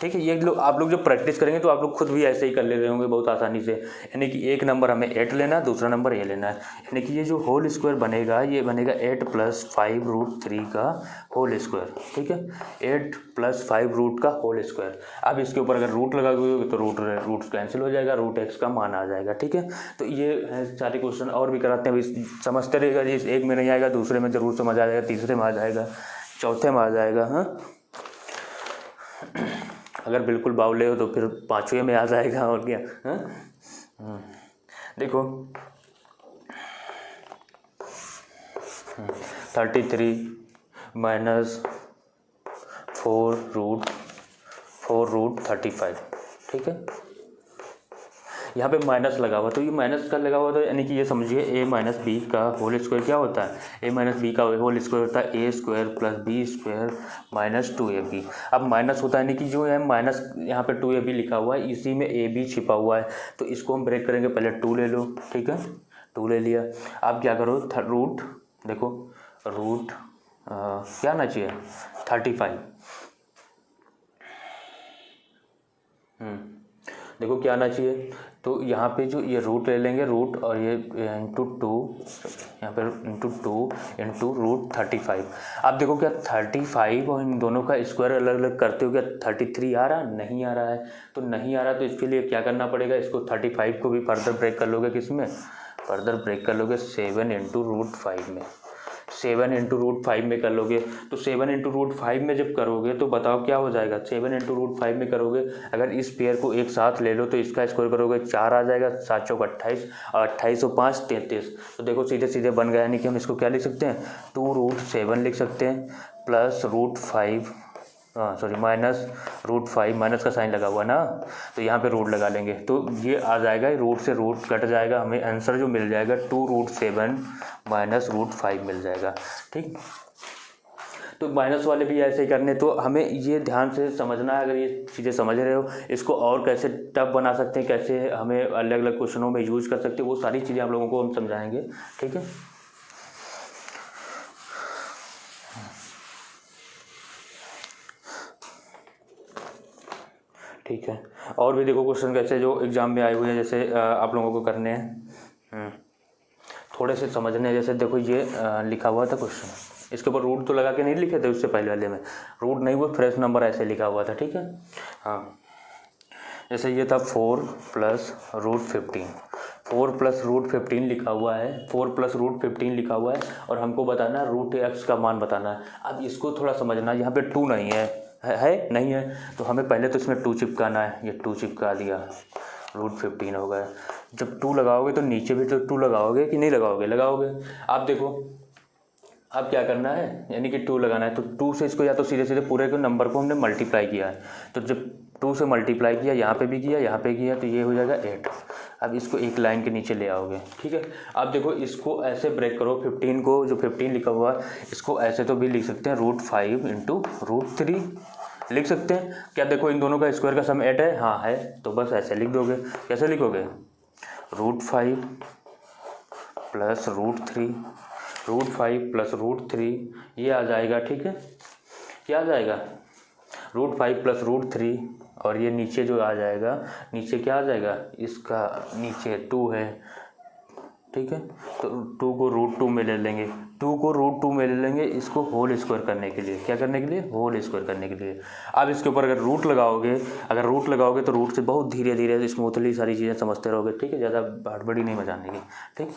ठीक है। ये लोग आप लोग जो प्रैक्टिस करेंगे तो आप लोग खुद भी ऐसे ही कर ले रहे होंगे बहुत आसानी से, यानी कि एक नंबर हमें 8 लेना है, दूसरा नंबर ये लेना है, यानी कि ये जो होल स्क्वायर बनेगा ये बनेगा 8 + 5√3 का होल स्क्वायर, ठीक है, 8 + 5 रूट का होल स्क्वायर। अब इसके ऊपर अगर रूट लगाओगे तो रूट कैंसिल हो जाएगा, रूट एक्स का मान आ जाएगा, ठीक है। तो ये है सारे क्वेश्चन, और भी कराते हैं, अभी समझते रहेगा, जिस एक में नहीं आएगा दूसरे में जरूर समझ आ जाएगा, तीसरे में आ जाएगा, चौथे में आ जाएगा, हाँ। अगर बिल्कुल बावले हो तो फिर 5वें में आ जाएगा, और क्या, हाँ। देखो 33 - 4√35, ठीक है। यहाँ पे माइनस लगा हुआ, तो ये माइनस का लगा हुआ था, यानी कि ये समझिए ए माइनस बी का होल स्क्वायर क्या होता है, ए माइनस बी का होल स्क्वायर होता है a square plus b square minus 2ab। अब माइनस होता है यानी कि जो है माइनस यहाँ पे 2ab लिखा हुआ है, इसी में ए बी छिपा हुआ है, तो इसको हम ब्रेक करेंगे। पहले 2 ले लो, ठीक है, 2 ले लिया। आप क्या करो, रूट देखो, रूट क्या आना चाहिए 35, देखो क्या आना चाहिए, तो यहाँ पे जो ये रूट ले लेंगे, रूट और ये इंटू 2, यहाँ पे इंटू 2 इंटू रूट 35। अब देखो क्या 35 और इन दोनों का स्क्वायर अलग अलग करते हो क्या 33 आ रहा, नहीं आ रहा है, तो नहीं आ रहा, तो इसके लिए क्या करना पड़ेगा, इसको 35 को भी फर्दर ब्रेक कर लोगे, किस में, फर्दर ब्रेक कर लोगे 7 इंटू रूट 5 में, 7 इंटू रूट 5 में कर लोगे। तो 7 इंटू रूट 5 में जब करोगे तो बताओ क्या हो जाएगा, 7 इंटू रूट 5 में करोगे, अगर इस पेयर को एक साथ ले लो तो इसका स्क्वायर करोगे 4 आ जाएगा, 7 चौक 28 और 28 और 5 33। तो देखो सीधे सीधे बन गया, यानी कि हम इसको क्या लिख सकते हैं, 2 रूट 7 लिख सकते हैं plus root 5, minus root 5, minus का साइन लगा हुआ ना, तो यहाँ पे रूट लगा लेंगे, तो ये आ जाएगा, रूट से रूट कट जाएगा, हमें आंसर जो मिल जाएगा 2 रूट 7 माइनस रूट 5 मिल जाएगा, ठीक। तो माइनस वाले भी ऐसे ही करने, तो हमें ये ध्यान से समझना है, अगर ये चीज़ें समझ रहे हो, इसको और कैसे टफ बना सकते हैं, कैसे हमें अलग अलग क्वेश्चनों में यूज कर सकते हैं, वो सारी चीज़ें आप लोगों को हम समझाएंगे, ठीक है। ठीक है, और भी देखो क्वेश्चन कैसे जो एग्जाम में आए हुए हैं, जैसे आप लोगों को करने हैं, थोड़े से समझने, जैसे देखो ये लिखा हुआ था क्वेश्चन, इसके ऊपर रूट तो लगा के नहीं लिखे थे, उससे पहले वाले में रूट नहीं, वो फ्रेश नंबर ऐसे लिखा हुआ था, ठीक है। हाँ, जैसे ये था 4 प्लस रूट 15, 4 प्लस रूट 15 लिखा हुआ है, 4 प्लस रूट 15 लिखा हुआ है, और हमको बताना है रूट x का मान बताना है। अब इसको थोड़ा समझना, यहाँ पे 2 नहीं है नहीं है, तो हमें पहले तो इसमें 2 चिपकाना है, ये 2 चिपका दिया, रूट 15 हो गया। जब 2 लगाओगे तो नीचे भी तो 2 लगाओगे कि नहीं लगाओगे, लगाओगे। आप देखो अब क्या करना है, यानी कि 2 लगाना है, तो 2 से इसको या तो सीधे सीधे पूरे के नंबर को हमने मल्टीप्लाई किया है, तो जब 2 से मल्टीप्लाई किया, यहाँ पे भी किया, यहाँ पे किया, तो ये हो जाएगा 8। अब इसको एक लाइन के नीचे ले आओगे, ठीक है। अब देखो इसको ऐसे ब्रेक करो, 15 को, जो 15 लिखा हुआ है, इसको ऐसे तो भी लिख सकते हैं, रूट 5 इंटू रूट 3 लिख सकते हैं। क्या देखो इन दोनों का स्क्वायर का सम 8 है, हाँ है, तो बस ऐसे लिख दोगे। कैसे लिखोगे, root 5 plus root 3, root 5 plus root 3, ये आ जाएगा, ठीक है। क्या आ जाएगा, रूट 5 प्लस रूट 3, और ये नीचे जो आ जाएगा, नीचे क्या आ जाएगा, इसका नीचे 2 है, ठीक है। तो 2 को रूट 2 में ले लेंगे, 2 को रूट 2 में ले लेंगे, इसको होल स्क्वायर करने के लिए, क्या करने के लिए, होल स्क्वायर करने के लिए। अब इसके ऊपर अगर रूट लगाओगे तो रूट से बहुत धीरे धीरे स्मूथली सारी चीज़ें समझते रहोगे, ठीक है, ज़्यादा हड़बड़ी नहीं मचाने की, ठीक।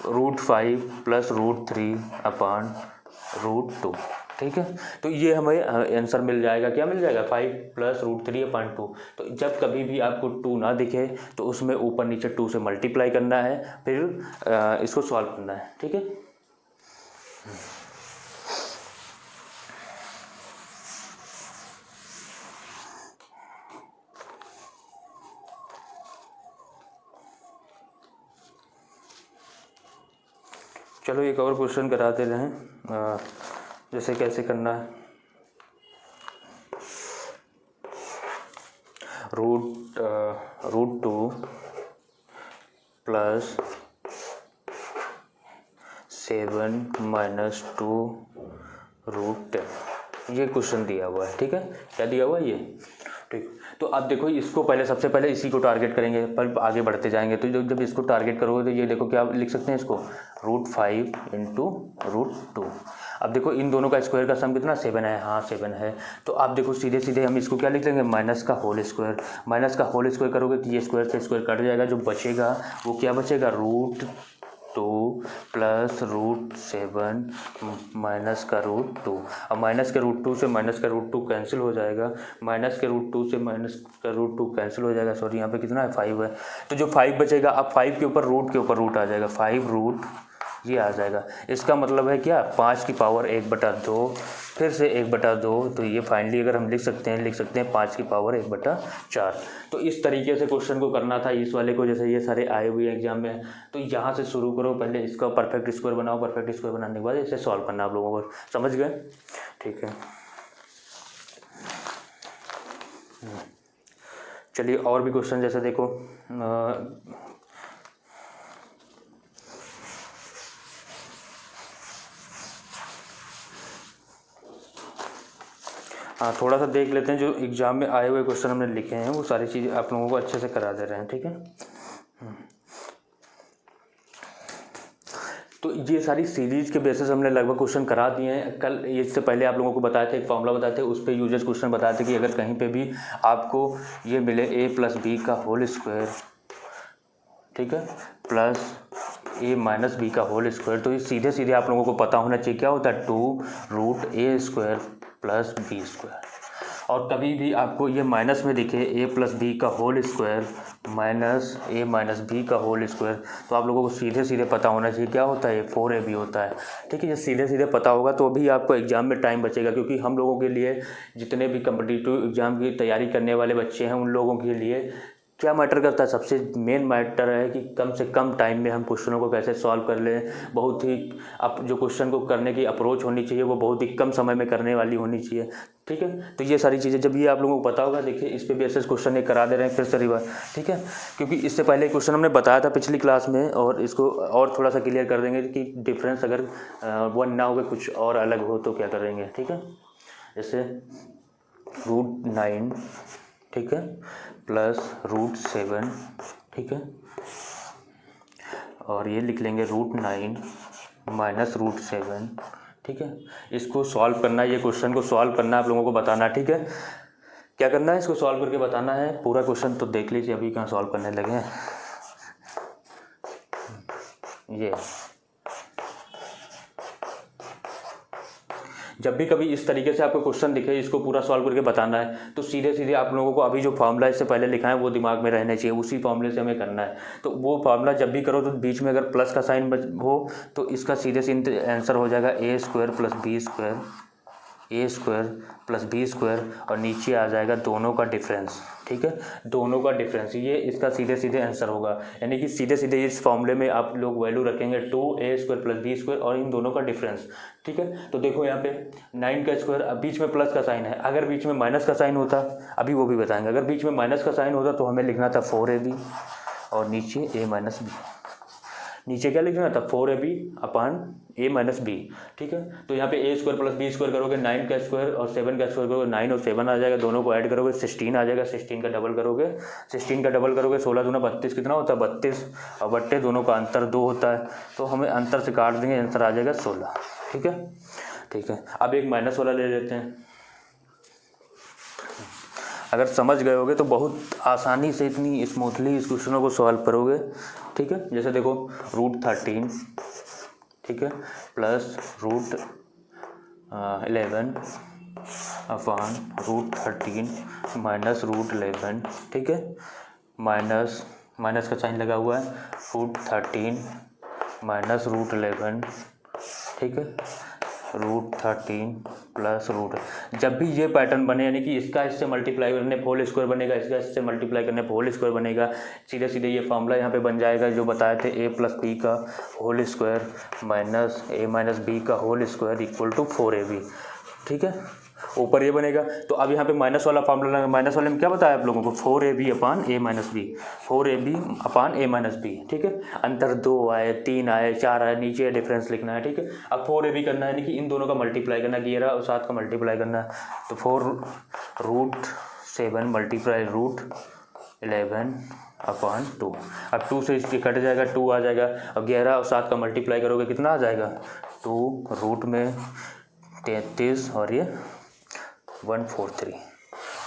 Root 5 plus root 3 upon root 2, ठीक है। तो ये हमें आंसर मिल जाएगा, क्या मिल जाएगा, 5 प्लस रूट 3 अपॉन 2। तो जब कभी भी आपको 2 ना दिखे तो उसमें ऊपर नीचे 2 से मल्टीप्लाई करना है, फिर इसको सॉल्व करना है, ठीक है। चलो एक और क्वेश्चन कराते रहें, जैसे कैसे करना है, रूट 2 प्लस 7 माइनस 2 रूट 10, ये क्वेश्चन दिया हुआ है, ठीक है। क्या दिया हुआ है ये, ठीक। तो अब देखो इसको पहले, सबसे पहले इसी को टारगेट करेंगे, पर आगे बढ़ते जाएंगे। तो जब इसको टारगेट करोगे तो ये देखो क्या लिख सकते हैं इसको, रूट 5 इंटू रूट 2। अब देखो इन दोनों का स्क्वायर का सम कितना, 7 है, हाँ 7 है। तो आप देखो सीधे सीधे हम इसको क्या लिख लेंगे, माइनस का होल स्क्वायर। माइनस का होल स्क्वायर करोगे तो ये स्क्वायर से स्क्वायर कट जाएगा, जो बचेगा वो क्या बचेगा, रूट 2 प्लस रूट 7 माइनस का रूट 2। अब माइनस के रूट 2 से माइनस का रूट 2 कैंसिल हो जाएगा, माइनस के रूट 2 से माइनस का रूट 2 कैंसिल हो जाएगा, सॉरी यहाँ पे कितना है, 5 है। तो जो 5 बचेगा, अब 5 के ऊपर रूट आ जाएगा, 5 रूट ये आ जाएगा। इसका मतलब है क्या, 5 की पावर 1/2 फिर से 1/2, तो ये फाइनली अगर हम लिख सकते हैं 5 की पावर 1/4। तो इस तरीके से क्वेश्चन को करना था इस वाले को, जैसे ये सारे आए हुए एग्जाम में। तो यहाँ से शुरू करो, पहले इसका परफेक्ट स्क्वायर बनाओ, परफेक्ट स्क्वायर बनाने के बाद इसे सॉल्व करना आप लोगों को। समझ गए? ठीक है, चलिए और भी क्वेश्चन, जैसे देखो हाँ, थोड़ा सा देख लेते हैं जो एग्ज़ाम में आए हुए क्वेश्चन हमने लिखे हैं, वो सारी चीज़ें आप लोगों को अच्छे से करा दे रहे हैं। ठीक है, तो ये सारी सीरीज़ के बेसिस हमने लगभग क्वेश्चन करा दिए हैं। कल इससे पहले आप लोगों को बताए थे, एक फॉर्मूला बताए थे, उस पर यूजर्स क्वेश्चन बताए थे कि अगर कहीं पे भी आपको ये मिले a+b का होल स्क्वायर, ठीक है, प्लस a - b का होल स्क्वायर, तो ये सीधे सीधे आप लोगों को पता होना चाहिए क्या होता है, 2√a² + b²। और कभी भी आपको ये माइनस में दिखे a+b का whole square minus a - b का होल स्क्वायर, तो आप लोगों को सीधे सीधे पता होना चाहिए क्या होता है, 4ab होता है। ठीक है, ये सीधे सीधे पता होगा तो अभी आपको एग्ज़ाम में टाइम बचेगा, क्योंकि हम लोगों के लिए, जितने भी कम्पिटिटिव एग्ज़ाम की तैयारी करने वाले बच्चे हैं, उन लोगों के लिए क्या मैटर करता है, सबसे मेन मैटर है कि कम से कम टाइम में हम क्वेश्चनों को कैसे सॉल्व कर लें। बहुत ही अब जो क्वेश्चन को करने की अप्रोच होनी चाहिए वो बहुत ही कम समय में करने वाली होनी चाहिए। ठीक है, तो ये सारी चीज़ें जब ये आप लोगों को पता होगा, देखिए इस पे बेसिस क्वेश्चन ये करा दे रहे हैं फिर से रिवाइज। ठीक है, क्योंकि इससे पहले क्वेश्चन हमने बताया था पिछली क्लास में, और इसको और थोड़ा सा क्लियर कर देंगे कि डिफरेंस अगर 1 ना हो, कुछ और अलग हो तो क्या करेंगे। ठीक है, जैसे √9, ठीक है, प्लस √7, ठीक है, और ये लिख लेंगे √9 माइनस √7। ठीक है, इसको सॉल्व करना है, ये क्वेश्चन को सॉल्व करना है, आप लोगों को बताना है। ठीक है, क्या करना है, इसको सॉल्व करके बताना है। पूरा क्वेश्चन तो देख लीजिए, अभी कहाँ सॉल्व करने लगे हैं। ये जब भी कभी इस तरीके से आपको क्वेश्चन दिखे, इसको पूरा सॉल्व करके बताना है, तो सीधे सीधे आप लोगों को अभी जो फार्मूला इससे पहले लिखा है वो दिमाग में रहना चाहिए, उसी फार्मूले से हमें करना है। तो वो फार्मूला जब भी करो तो बीच में अगर प्लस का साइन हो तो इसका सीधे सीधे आंसर हो जाएगा a² + b², a² + b² और नीचे आ जाएगा दोनों का डिफरेंस। ठीक है, दोनों का डिफरेंस, ये इसका सीधे सीधे आंसर होगा। यानी कि सीधे सीधे इस फॉर्मूले में आप लोग वैल्यू रखेंगे 2a² + b² और इन दोनों का डिफरेंस। ठीक है, तो देखो यहाँ पे 9 का स्क्वायर, अब बीच में प्लस का साइन है, अगर बीच में माइनस का साइन होता, अभी वो भी बताएंगे, अगर बीच में माइनस का साइन होता तो हमें लिखना था 4ab और नीचे a - b। नीचे क्या लिखना था, 4ab अपान a - b। ठीक है, तो यहाँ पे a² + b² करोगे, 9 का स्क्वायर और 7 का स्क्वायर करोगे, 9 और 7 आ जाएगा, दोनों को ऐड करोगे 16 आ जाएगा, 16 का डबल करोगे, 16 का डबल करोगे 16 दूना 32, कितना होता है 32, और बट्टे दोनों का अंतर 2 होता है, तो हमें अंतर से काट देंगे, आंसर आ जाएगा 16। ठीक है, ठीक है, अब एक माइनस वाला ले लेते हैं। अगर समझ गए होगे तो बहुत आसानी से, इतनी स्मूथली इस क्वेश्चनों को सॉल्व करोगे। ठीक है, जैसे देखो √13, ठीक है, प्लस √11 अपान √13 माइनस √11। ठीक है, माइनस का साइन लगा हुआ है, √13 माइनस √11। ठीक है, √13 प्लस जब भी ये पैटर्न बने, यानी कि इसका इससे मल्टीप्लाई करने होल स्क्वायर बनेगा, इसका इससे मल्टीप्लाई करने होल स्क्वायर बनेगा, सीधे सीधे ये फॉर्मूला यहाँ पे बन जाएगा जो बताए थे, a + b का whole square minus a - b का whole square equal to 4ab। ठीक है, ऊपर ये बनेगा। तो अब यहाँ पे माइनस वाला फॉर्मूला, माइनस वाले में क्या बताया आप लोगों को, 4ab upon a - b, 4ab upon a - b। ठीक है, अंतर 2 आए, 3 आए, 4 आए, नीचे डिफरेंस लिखना है। ठीक है, अब 4ab करना है, यानी कि इन दोनों का मल्टीप्लाई करना, 11 और 7 का मल्टीप्लाई करना है, तो 4√7 मल्टीप्लाई √11 अपान 2। अब 2 से इसके कट जाएगा, 2 आ जाएगा, और 11 और 7 का मल्टीप्लाई करोगे कितना आ जाएगा, 2√33 और ये 143,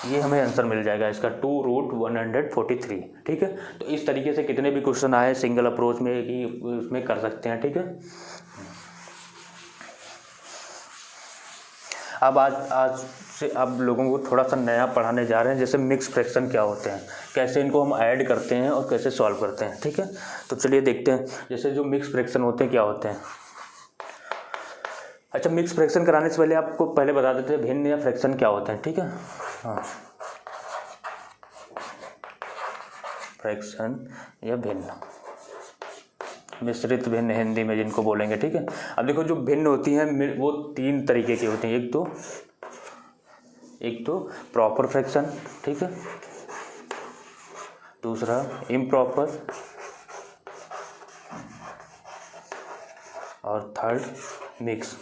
ये हमें आंसर मिल जाएगा इसका, 2√143। ठीक है, तो इस तरीके से कितने भी क्वेश्चन आए सिंगल अप्रोच में कि उसमें कर सकते हैं। ठीक है, अब आज से अब लोगों को थोड़ा सा नया पढ़ाने जा रहे हैं, जैसे मिक्स फ्रैक्शन क्या होते हैं, कैसे इनको हम ऐड करते हैं और कैसे सॉल्व करते हैं। ठीक है, तो चलिए देखते हैं, जैसे जो मिक्स फ्रैक्शन होते हैं क्या होते हैं। अच्छा, मिक्स फ्रैक्शन कराने से पहले आपको पहले बता देते हैं भिन्न या फ्रैक्शन क्या होते हैं, ठीक है। हाँ, फ्रैक्शन या भिन्न, मिश्रित भिन्न हिंदी में जिनको बोलेंगे, ठीक है। अब देखो जो भिन्न होती हैं वो तीन तरीके की होती हैं। एक तो प्रॉपर फ्रैक्शन, ठीक है, दूसरा इम्प्रॉपर, और third mix.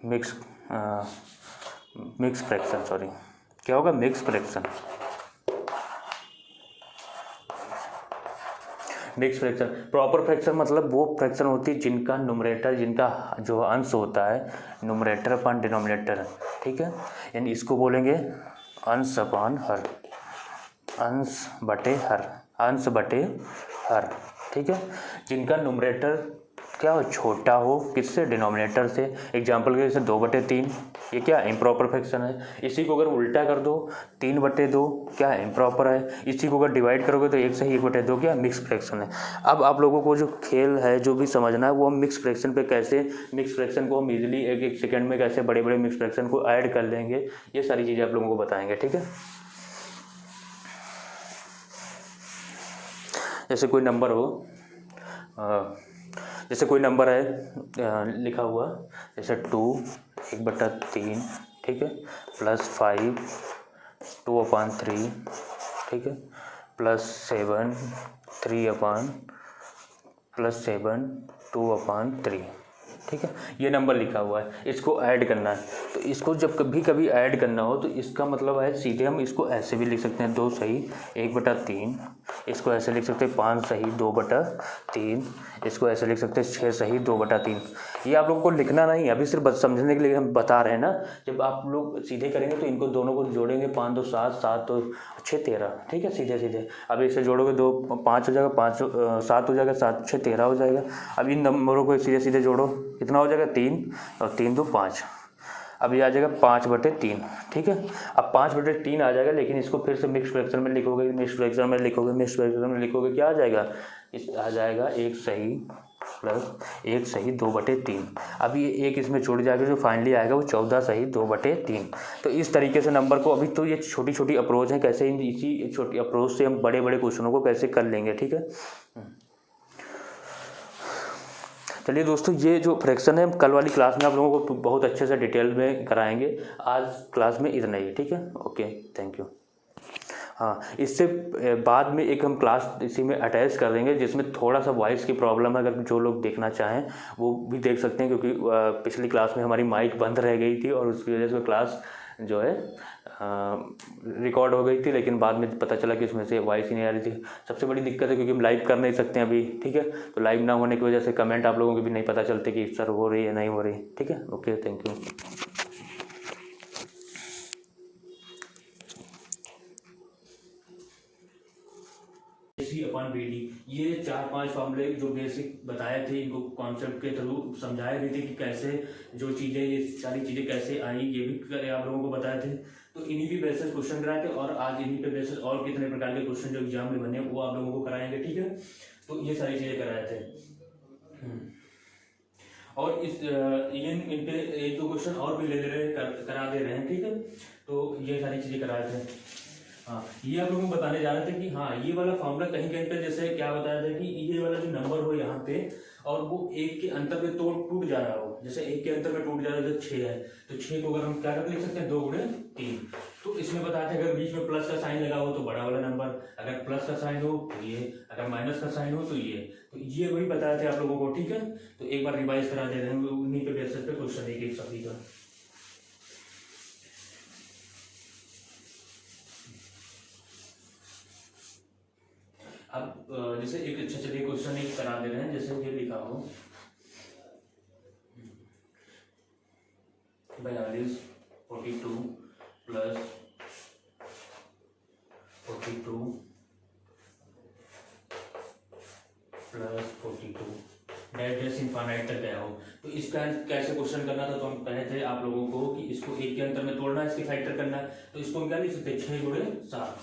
Mix fraction, sorry, क्या होगा, mix fraction. Mix fraction, proper fraction मतलब वो फ्रैक्शन होती है जिनका न्यूमरेटर, जिनका जो अंश होता है न्यूमरेटर अपन डिनोमिनेटर, ठीक है, यानी इसको बोलेंगे अंश अपान हर, अंश बटे हर, ठीक है, जिनका न्यूमरेटर क्या हो, छोटा हो, किससे, डिनोमिनेटर से। एग्जाम्पल के जैसे 2/3, ये क्या इम्प्रॉपर फ्रैक्शन है। इसी को अगर उल्टा कर दो 3/2, क्या है, इम्प्रॉपर है। इसी को अगर डिवाइड करोगे तो 1/2 क्या, मिक्स फ्रैक्शन है। अब आप लोगों को जो खेल है, जो भी समझना है, वो हम मिक्स फ्रैक्शन पे कैसे, मिक्स फ्रैक्शन को हम इजीली एक सेकेंड में कैसे बड़े बड़े मिक्स फ्रैक्शन को ऐड कर लेंगे, ये सारी चीज़ें आप लोगों को बताएंगे, ठीक है। जैसे कोई नंबर हो, जैसे कोई नंबर है लिखा हुआ, जैसे 2/3, ठीक है, +5 2/3, ठीक है, +7 2/3, ठीक है, ये नंबर लिखा हुआ है। इसको ऐड करना है, तो इसको जब कभी ऐड करना हो तो इसका मतलब है सीधे हम इसको ऐसे भी लिख सकते हैं, 2 सही 1/3, इसको ऐसे लिख सकते हैं 5 सही 2/3, इसको ऐसे लिख सकते हैं 6 सही 2/3। ये आप लोगों को लिखना नहीं, अभी सिर्फ समझने के लिए हम बता रहे हैं ना। जब आप लोग सीधे करेंगे तो इनको दोनों को जोड़ेंगे, 5 2 7 7 2 6 13, ठीक है, सीधे सीधे। अब इसे जोड़ोगे 2 5 हो जाएगा, 5 7 हो जाएगा, 7 6 13 हो जाएगा। अब इन नंबरों को सीधे सीधे जोड़ो, कितना हो जाएगा, 3 और 3 2 5। अब ये आ जाएगा 5/3, ठीक है। अब 5/3 आ जाएगा, लेकिन इसको फिर से मिक्स फ्रैक्शन में लिखोगे, क्या आ जाएगा, इस आ जाएगा 1 सही + 1 सही 2/3। अब ये एक इसमें जुड़ जाएगा, जो फाइनली आएगा वो 14 सही 2/3। तो इस तरीके से नंबर को, अभी तो ये छोटी छोटी अप्रोच है, कैसे इसी छोटी अप्रोच से हम बड़े बड़े क्वेश्चनों को कैसे कर लेंगे, ठीक है। चलिए दोस्तों, ये जो फ्रैक्शन है कल वाली क्लास में आप लोगों को बहुत अच्छे से डिटेल में कराएंगे। आज क्लास में इतना ही, ठीक है, ओके, थैंक यू। हाँ, इससे बाद में एक हम क्लास इसी में अटैच कर देंगे, जिसमें थोड़ा सा वॉइस की प्रॉब्लम है। अगर जो लोग देखना चाहें वो भी देख सकते हैं, क्योंकि पिछली क्लास में हमारी माइक बंद रह गई थी और उसकी वजह से क्लास जो है रिकॉर्ड हो गई थी, लेकिन बाद में पता चला कि उसमें से वॉइस ही नहीं आ रही थी। सबसे बड़ी दिक्कत है क्योंकि हम लाइव कर नहीं सकते हैं अभी, ठीक है। तो लाइव ना होने की वजह से कमेंट आप लोगों को भी नहीं पता चलते कि सर हो रही है नहीं हो रही, ठीक है, okay, thank you. Upon BD, ये 4-5 फॉर्मूले जो बेसिक बताए थे, इनको कॉन्सेप्ट के थ्रू समझाए भी थे कि कैसे जो चीज़ें, ये सारी चीज़ें कैसे आई, ये भी आप लोगों को बताए थे। तो इन्हीं की बेसिस क्वेश्चन कराए थे, और आज इन्हीं पे बेसिस और कितने प्रकार के क्वेश्चन जो एग्जाम में बने वो आप लोगों को कराएंगे, ठीक है। तो ये सारी चीज़ें कराए थे, और इस इन पे 1-2 क्वेश्चन और भी ले ले रहे करा दे रहे हैं, ठीक है। तो ये सारी चीज़ें कराए थे। हाँ, ये आप लोगों को बताने जा रहे थे कि हाँ, ये वाला फॉर्मूला कहीं कहीं पे जैसे क्या बताया था कि ये वाला जो नंबर हो यहाँ पे, और वो 1 के अंतर में टूट जा रहा हो, जैसे 1 के अंतर में टूट जा रहा है, जैसे 6 है, तो 6 को अगर हम क्या कर लिख सकते हैं, 2 × 3। तो इसमें बताया था अगर बीच में प्लस का साइन लगा हो तो बड़ा वाला नंबर, अगर प्लस का साइन हो तो ये, अगर माइनस का साइन हो तो ये। तो ये वही बताया थे आप लोगों को, ठीक है। तो एक बार रिवाइज करा दे रहे हैं, उन्हीं पे बेसिस पे क्वेश्चन एक सभी का। अब जैसे एक अच्छा, चलिए क्वेश्चन एक करा दे रहे हैं, जैसे ये लिखा हो 42 42 + 42 + 42 डैश इनफाइनाइट तक गया हो। तो इसका कैसे क्वेश्चन करना था, तो हम कहे थे आप लोगों को कि इसको 1 के अंतर में तोड़ना है, इसके फैक्टर करना है। तो इसको हम क्या लिख सकते हैं, 6 × 7,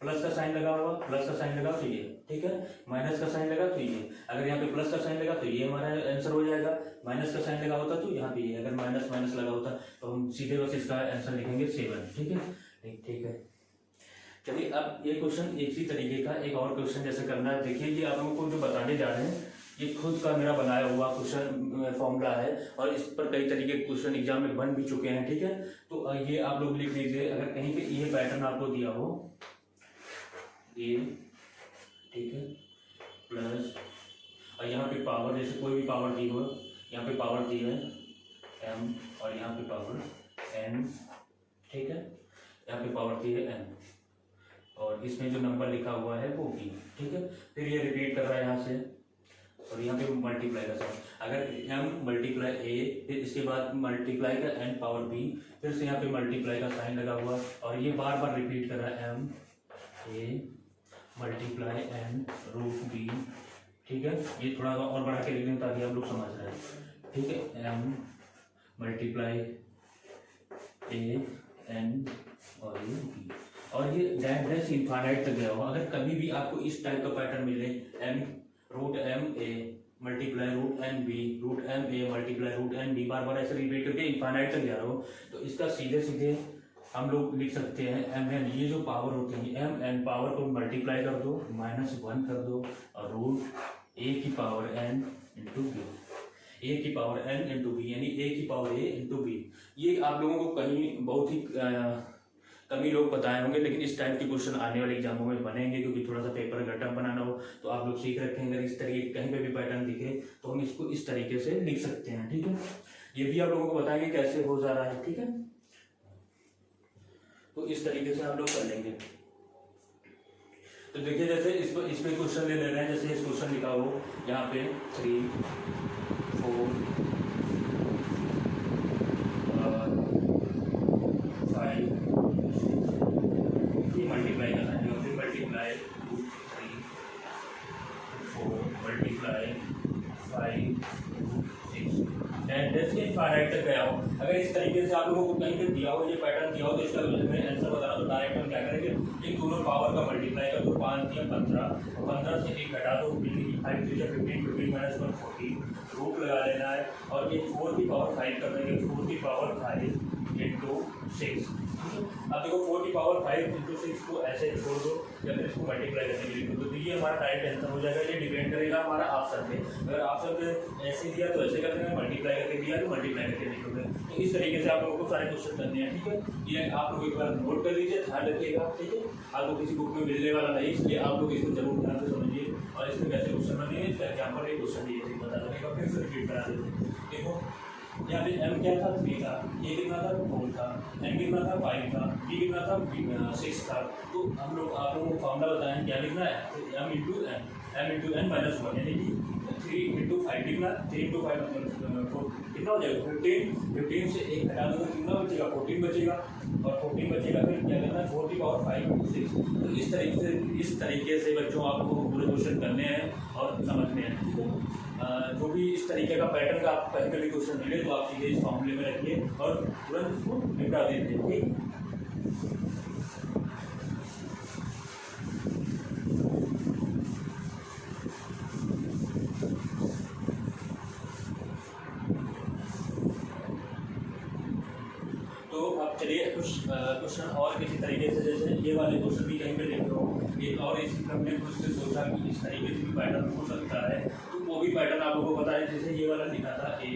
प्लस का साइन लगा हुआ, प्लस का साइन लगा तो ये, ठीक है, माइनस का साइन लगा तो ये, अगर यहाँ पे प्लस का साइन लगा तो ये हमारा आंसर हो जाएगा, माइनस का साइन लगा होता तो यहाँ पे ये, अगर माइनस माइनस लगा होता तो हम सीधे बस इसका आंसर लिखेंगे 7, ठीक है, ठीक है। चलिए अब ये क्वेश्चन इसी तरीके का एक और क्वेश्चन जैसे करना है। देखिए ये आप लोगों को जो बताने जा रहे हैं ये खुद का मेरा बनाया हुआ क्वेश्चन फॉर्मूला है और इस पर कई तरीके के क्वेश्चन एग्जाम में बन भी चुके हैं, ठीक है। तो ये आप लोग लिख लीजिए, अगर कहीं पे ये पैटर्न आपको दिया हो ये, ठीक है, प्लस और यहाँ पे पावर, जैसे कोई भी पावर दी हो, यहाँ पे पावर दी है m और यहाँ पे पावर n, ठीक है, यहाँ पे पावर दी है n और इसमें जो नंबर लिखा हुआ है वो b, ठीक है। फिर ये रिपीट कर रहा है यहाँ से और यहाँ पे मल्टीप्लाई का साइन, अगर m मल्टीप्लाई a, फिर इसके बाद मल्टीप्लाई का n पावर b, फिर से यहाँ पे मल्टीप्लाई का साइन लगा हुआ और ये बार बार रिपीट कर रहा है m a multiply n root b, ठीक है। ये थोड़ा और बढ़ा के लिख लें ताकि आप लोग समझ रहे हैं, ठीक है, m मल्टीप्लाई a n और ये b, और ये डैश इनफाइनाइट तक गया हो। अगर कभी भी आपको इस टाइप का पैटर्न मिले m root m a multiply root n b root m a multiply root n b, बार बार ऐसे रिपीट करके इनफाइनाइट तक जा रहा हो, तो इसका सीधे सीधे हम लोग लिख सकते हैं m n, ये जो पावर होती है m n पावर को मल्टीप्लाई कर दो, -1 कर दो और रूट a की power n into b, a की पावर n इंटू b, यानी a की पावर a इंटू b। ये आप लोगों को कहीं बहुत ही कम ही लोग बताए होंगे, लेकिन इस टाइप के क्वेश्चन आने वाले एग्जामों में बनेंगे, क्योंकि थोड़ा सा पेपर अगर टफ बनाना हो तो आप लोग सीख रखें। अगर इस तरीके कहीं पे भी पैटर्न दिखे तो हम इसको इस तरीके से लिख सकते हैं, ठीक है। ये भी आप लोगों को बताएंगे कैसे हो जा रहा है, ठीक है। तो इस तरीके से आप लोग कर लेंगे। तो देखिए जैसे इस पे क्वेश्चन ले रहे हैं, जैसे इस क्वेश्चन लिखा हो यहाँ पे 3 4 5 मल्टीप्लाई करना है, फिर मल्टीप्लाई 2 3 4 मल्टीप्लाई 5 6 10 के इनफाइनाइट तक गया हो। अगर इस तरीके से आप लोगों को कहीं पे दिया हो, ये पैटर्न दिया हो, तो इसका मैं आंसर बताना तो डायरेक्ट हम क्या करेंगे, इन दोनों पावर का मल्टीप्लाई कर दो, 5 या 15 और 15 से 1 घटा दो, 5 3 15 15 माइनस 1 14 रूट लगा लेना है और ये 4 की पावर 5 कर देंगे, 4 की पावर 5 इंटू 6। अब देखो 4 की पावर 5 इंटू 6 को ऐसे छोड़ दो या फिर इसको मल्टीप्लाई करने के लिए लिख दो, तो ये हमारा डायरेक्ट आंसर हो जाएगा। ये डिपेंड करेगा हमारा ऑप्शन पे, अगर ऑप्शन पे ऐसे दिया तो ऐसे कर देंगे, मल्टीप्लाई करके दिया तो मल्टीप्लाई करके लिखोगे। तो इस तरीके से आप लोगों को सारे क्वेश्चन करने हैं, ठीक है। ये आप लोग एक बार नोट कर लीजिए, ध्यान रखिएगा, ठीक है। आपको किसी बुक में मिलने वाला नहीं, इसलिए आप लोग इसको जरूर ध्यान से समझिए और इसमें कैसे क्वेश्चन बने, इसका एग्जाम्पल एक क्वेश्चन दिए थे, बता देगा, फिर से रिपीट करा देते। देखो यहाँ पे m क्या था 3 था, a कितना था 4 था, n कितना था 5 था, b कितना था 6 था। तो हम लोग आप लोगों को फॉर्मूला बताएं क्या लिखना है, m इंटू n माइनस 1, यानी कि 3 इंटू 5 कितना, 3 इंटू 5 कितना हो जाएगा 15 से 1 घटा दो कितना बचेगा 14 बचेगा और 14 बचेगा, फिर क्या करना है 4 की पावर 5 इंटू 6। तो इस तरीके से बच्चों आपको पूरे क्वेश्चन करने हैं और समझने हैं, ठीक है। जो भी इस तरीके का पैटर्न का आपको कहीं कभी क्वेश्चन मिले तो आप सीधे इस फॉर्मूले में रखिए और तुरंत इसको निपटा देते हैं, ठीक। तो अब चलिए कुछ क्वेश्चन और किसी तरीके से, जैसे ये वाले क्वेश्चन भी कहीं पे लिख लो, एक और इसी हमने कुछ से सोचा कि इस तरीके से भी पैटर्न हो सकता है, तो वो भी पैटर्न आप लोगों को बताया। जैसे ये वाला लिखा था a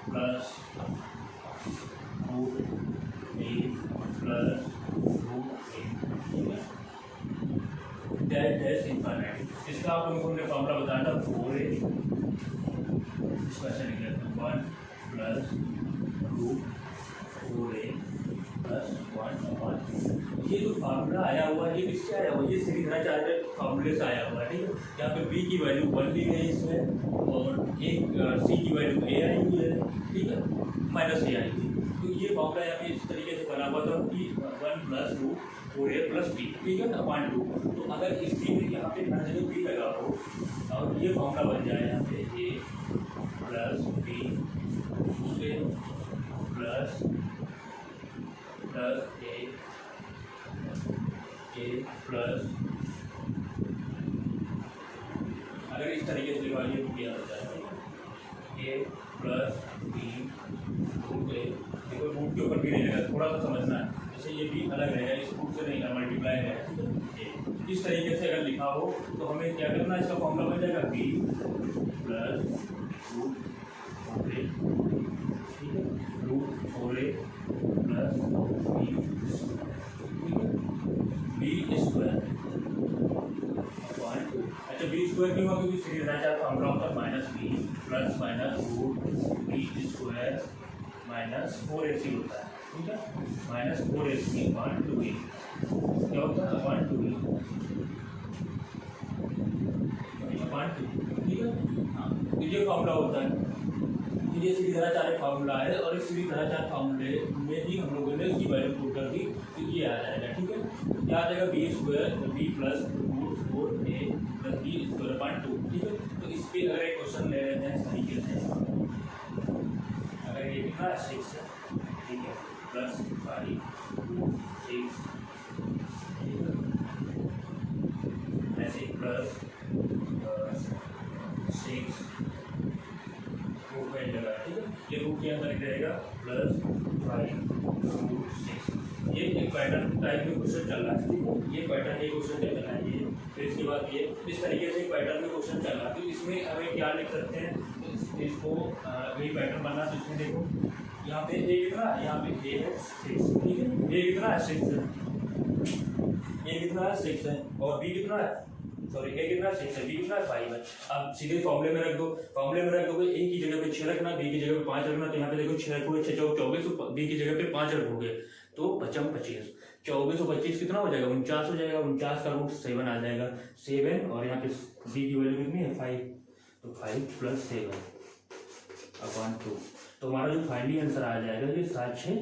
plus root a plus root a, ठीक है, डैश इनफाइनाइट। इसका आप लोगों को हमने फॉर्मूला बताया था 4a, इसका ऐसे लिख लेते हैं 1 प्लस रूट 4a प्लस 1/। ये जो फार्मूला आया हुआ है ये किससे आया हुआ है, ये श्रीधराचार्य फार्मूले से आया हुआ है, ठीक है। यहाँ पे b की वैल्यू 1 ली गई इसमें और एक c की वैल्यू a आई हुई है, ठीक है, माइनस a आई थी। तो ये फार्मूला यहाँ पे इस तरीके से बना हुआ था कि 1 plus root 4a plus b, ठीक है ना, 1/2। तो अगर इस b में यहाँ पे हर जगह b लगा हो और ये फार्मूला बन जाए यहाँ पे a plus b plus a plus b root a, देखो रूट के ऊपर बी नहीं लगा, थोड़ा सा समझना है, जैसे ये बी अलग रहेगा, इस रूट से नहीं मल्टीप्लाई रहेगा, ठीक है। इस तरीके से अगर लिखा हो तो हमें क्या करना है, इसका फॉर्मूला बन जाएगा बी प्लस रूट 4a, ठीक है, रूट 4a प्लस बी, ठीक है, बी स्क्वायर अपॉन, अच्छा बी स्क्वायर क्यों हुआ, क्योंकि सीरीज रहता है फॉर्मूला होता है minus b plus minus root b square minus 4ac होता है, ठीक है, माइनस 4ac अपॉन 2a, क्या होता है अपॉन 2a अपॉन 2, ठीक है। हाँ, तो ये फॉर्मूला होता है, ये सीधी धाराचार्य फार्मूला है, और इस सीधी धाराचार्य फार्मूले में ही हम लोगों ने उसकी वैल्यू पुट कर दी, तो ये आ जाएगा, ठीक है। क्या आ जाएगा, b square b plus root 4a plus b square upon 2, ठीक है। तो इस पर अगर एक क्वेश्चन ले लेते हैं इस तरीके से, अगर ये कितना 6 है, ठीक है, प्लस 5 6, ठीक है, ऐसे प्लस 6 रूट में लगा, ठीक है, ये रूट के अंदर रहेगा प्लस 5 रूट 6। ये एक पैटर्न टाइप में क्वेश्चन चल रहा है, ठीक है, ये पैटर्न एक क्वेश्चन चल रहा है, ये फिर इसके बाद ये इस तरीके से एक पैटर्न में क्वेश्चन चल रहा है। तो इसमें हमें क्या लिख सकते हैं, तो इसको वही पैटर्न बनना, तो इसमें देखो यहाँ पे ए कितना है, यहाँ पे ए है 6, ठीक है, ए कितना है 6 है, ए कितना है 6 है, और बी कितना है, सॉरी ए कितना 6 है, बी कितना 5 है। अब सीधे फॉर्मूले में रख दो, फॉर्मूले में रख दोगे, ए की जगह पे 6 रखना, बी की जगह पे 5 रखना, तो यहाँ पे देखो 6 को 6 चौक 24, बी की जगह पे 5 रखोगे तो 25, 24 और 25 कितना हो जाएगा 49 हो जाएगा, 49 का रूट 7 आ जाएगा, 7 और यहाँ पे बी की वैल्यू कितनी है 5, तो 5 प्लस 7 अपॉन 2, तो हमारा जो फाइनली आंसर आ जाएगा ये 12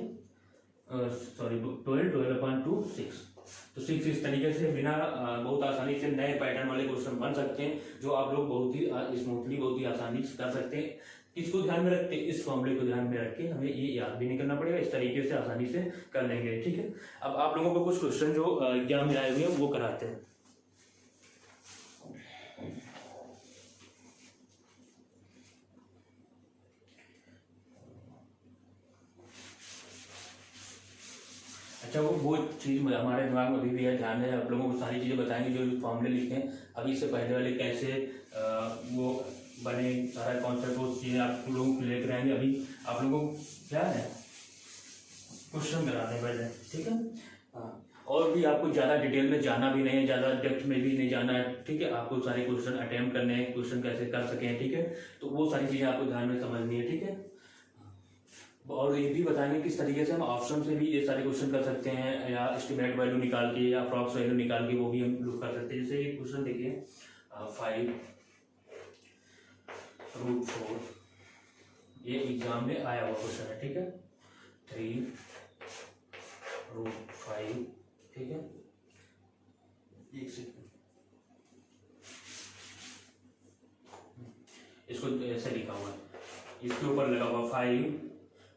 अपॉन 2 6। तो 6 इस तरीके से बिना बहुत आसानी से नए पैटर्न वाले क्वेश्चन बन सकते हैं, जो आप लोग बहुत ही स्मूथली बहुत ही आसानी से कर सकते हैं। इसको ध्यान में रखते, इस फॉर्मूले को ध्यान में रख के हमें ये याद भी नहीं करना पड़ेगा, इस तरीके से आसानी से कर लेंगे, ठीक है। अब आप लोगों को कुछ क्वेश्चन जो एग्जाम में आए हुए हैं वो कराते हैं। अच्छा, वो चीज़ हमारे दिमाग में अभी भी है, ध्यान है, आप लोगों को सारी चीज़ें बताएंगे जो फॉर्मूले लिखे हैं अभी इससे पहले वाले कैसे वो बने, सारा कॉन्सेप्ट वो चीज़ें आप लोगों को लेकर आएंगे। अभी आप लोगों को क्या है क्वेश्चन कराने पहले, ठीक है। हाँ, और भी आपको ज़्यादा डिटेल में जाना भी नहीं है, ज़्यादा डेप्थ में भी नहीं जाना है, ठीक है। आपको सारे क्वेश्चन अटेम्प्ट करने हैं, क्वेश्चन कैसे कर सकें, ठीक है, तो वो सारी चीज़ें आपको ध्यान में समझनी है, ठीक है। और ये भी बताएंगे किस तरीके से हम ऑप्शन से भी ये सारे क्वेश्चन कर सकते हैं, या एस्टिमेट वैल्यू निकाल के या अप्रॉक्स वैल्यू निकाल के वो भी हम लोग कर सकते हैं। जैसे ये क्वेश्चन देखिए 5 रूट 4, ये एग्जाम में आया हुआ क्वेश्चन है, ठीक है, 3 रूट 5, ठीक है, एक सेकंड, इसको ऐसे लिखा हुआ है, इसके ऊपर लगा हुआ 5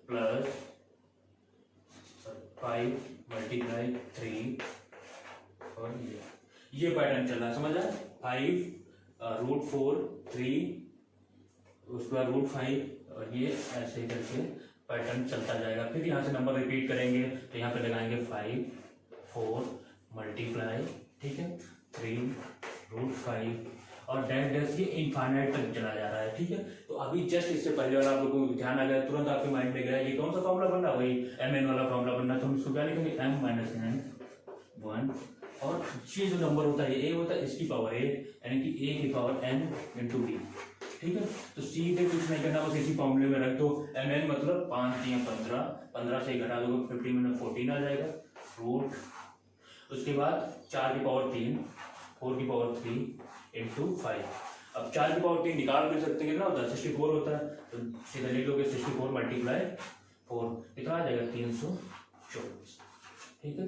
प्लस 5 मल्टीप्लाई 3, और ये पैटर्न चल रहा है, समझ आए, 5 रूट 4 3 उसके बाद रूट 5, और ये ऐसे करके पैटर्न चलता जाएगा। फिर यहाँ से नंबर रिपीट करेंगे, तो यहाँ पे लगाएंगे 5 4 मल्टीप्लाई, ठीक है, 3 रूट 5, और डैश डैश ये इनफाइनाइट तक चला जा रहा है, ठीक है। तो अभी जस्ट इससे पहले वाला आप लोगों को ध्यान आ गया, तुरंत आपके माइंड में गया ये कौन सा फॉर्मूला बन रहा है, वही mn वाला फॉर्मूला बनना है, तो हम इसको क्या लिखेंगे m माइनस n 1, और ये जो नंबर होता है a होता है इसकी पावर a, यानी कि a की पावर n इंटू b, ठीक है। तो सीधे कुछ नहीं करना, बस इसी फॉर्मूले में रख दो, mn मतलब 5 3 15, 15 से घटा दोगे 15 में 14 आ जाएगा, रूट उसके बाद 4 की पावर 3 4 की पावर 3 इंटू 5। अब 4 की पावर 3 निकाल भी सकते हैं, कितना होता है 64 होता है, तो सीधा लिख लोगे 64 मल्टीप्लाई 4, कितना आ जाएगा 324, ठीक है,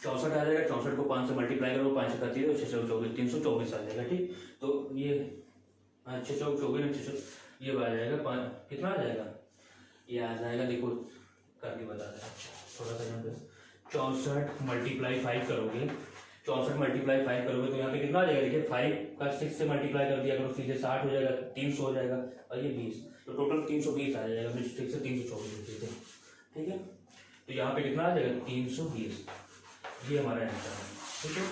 64 आ जाएगा, 64 को 5 से मल्टीप्लाई करो, 5 का 3 624 324 आ जाएगा, ठीक। तो ये 624 ये आ जाएगा, कितना आ जाएगा, ये आ जाएगा, देखो करके बता दें थोड़ा सा यहाँ पे, 64 मल्टीप्लाई 5 करोगे 64 मल्टीप्लाई 5 करोगे तो यहाँ पे कितना आ जाएगा, देखिए 5 का 6 से मल्टीप्लाई कर दिया करो, सीधे 60 हो जाएगा, 300 हो जाएगा और ये 20, तो टोटल 320 आ जाएगा, मिस्टेक से 324 देते हैं, ठीक है। तो यहाँ पे कितना आ जाएगा 320, ये हमारा आंसर है, ठीक है।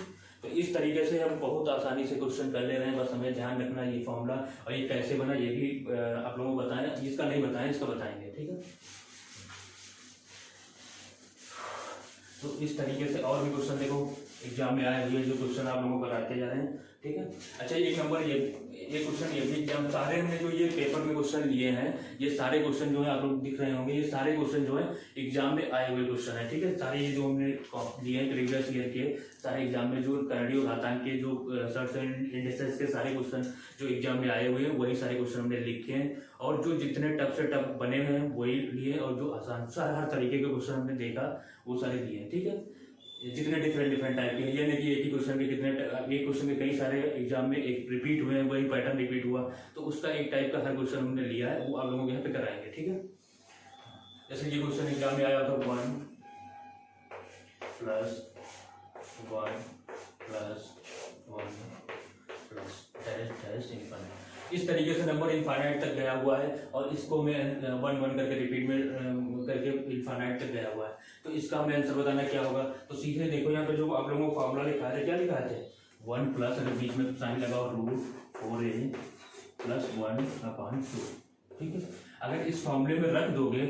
तो इस तरीके से हम बहुत आसानी से क्वेश्चन कर ले रहे हैं, बस हमें ध्यान रखना ये फॉर्मूला और ये कैसे बना ये भी आप लोगों को बताएं, इसका नहीं बताएं, इसका बताएंगे, ठीक है। तो इस तरीके से और भी क्वेश्चन देखो एग्जाम में आए हुए जो क्वेश्चन आप लोगों को कराते जा रहे हैं, ठीक है। अच्छा एक नंबर ये क्वेश्चन ये भी एग्जाम सारे हमने जो ये पेपर में क्वेश्चन लिए हैं, ये सारे क्वेश्चन जो है आप लोग दिख रहे होंगे, ये सारे क्वेश्चन जो है एग्जाम में आए हुए क्वेश्चन है, ठीक है। सारे ये जो हमने लिए हैं प्रीवियस ईयर के सारे एग्जाम में जो करंट और घातांक के जो सर्च एंड इंडिसेस के सारे क्वेश्चन जो एग्जाम में आए हुए हैं वही सारे क्वेश्चन हमने लिखे हैं, और जो जितने टफ से टफ बने हुए हैं वही लिए, और जो आसान हर तरीके के क्वेश्चन हमने देखा वो सारे दिए हैं, ठीक है। जितने डिफरेंट टाइप के, ये नहीं कि एक ही क्वेश्चन के कितने एक क्वेश्चन के कई सारे एग्जाम में एक रिपीट हुए हैं, वही पैटर्न रिपीट हुआ, तो उसका एक टाइप का हर क्वेश्चन हमने लिया है, वो आप लोगों के यहाँ पे कराएंगे, ठीक है। जैसे ये क्वेश्चन एग्जाम में आया था 1 + 1 + 1 + इनफाइनाइट, इस तरीके से नंबर इनफाइनाइट तक गया हुआ है, और इसको मैं 1 1 करके रिपीट में करके इनफाइनाइट तक गया हुआ है। तो इसका हमें आंसर बताना क्या होगा, तो सीधे देखो यहाँ पे जो आप लोगों को फॉर्मूला लिखा है, क्या लिखा है 1 प्लस, अगर बीच में साइन लगाओ √4a + 1/2, ठीक है। अगर इस फॉर्मूले में रख दोगे,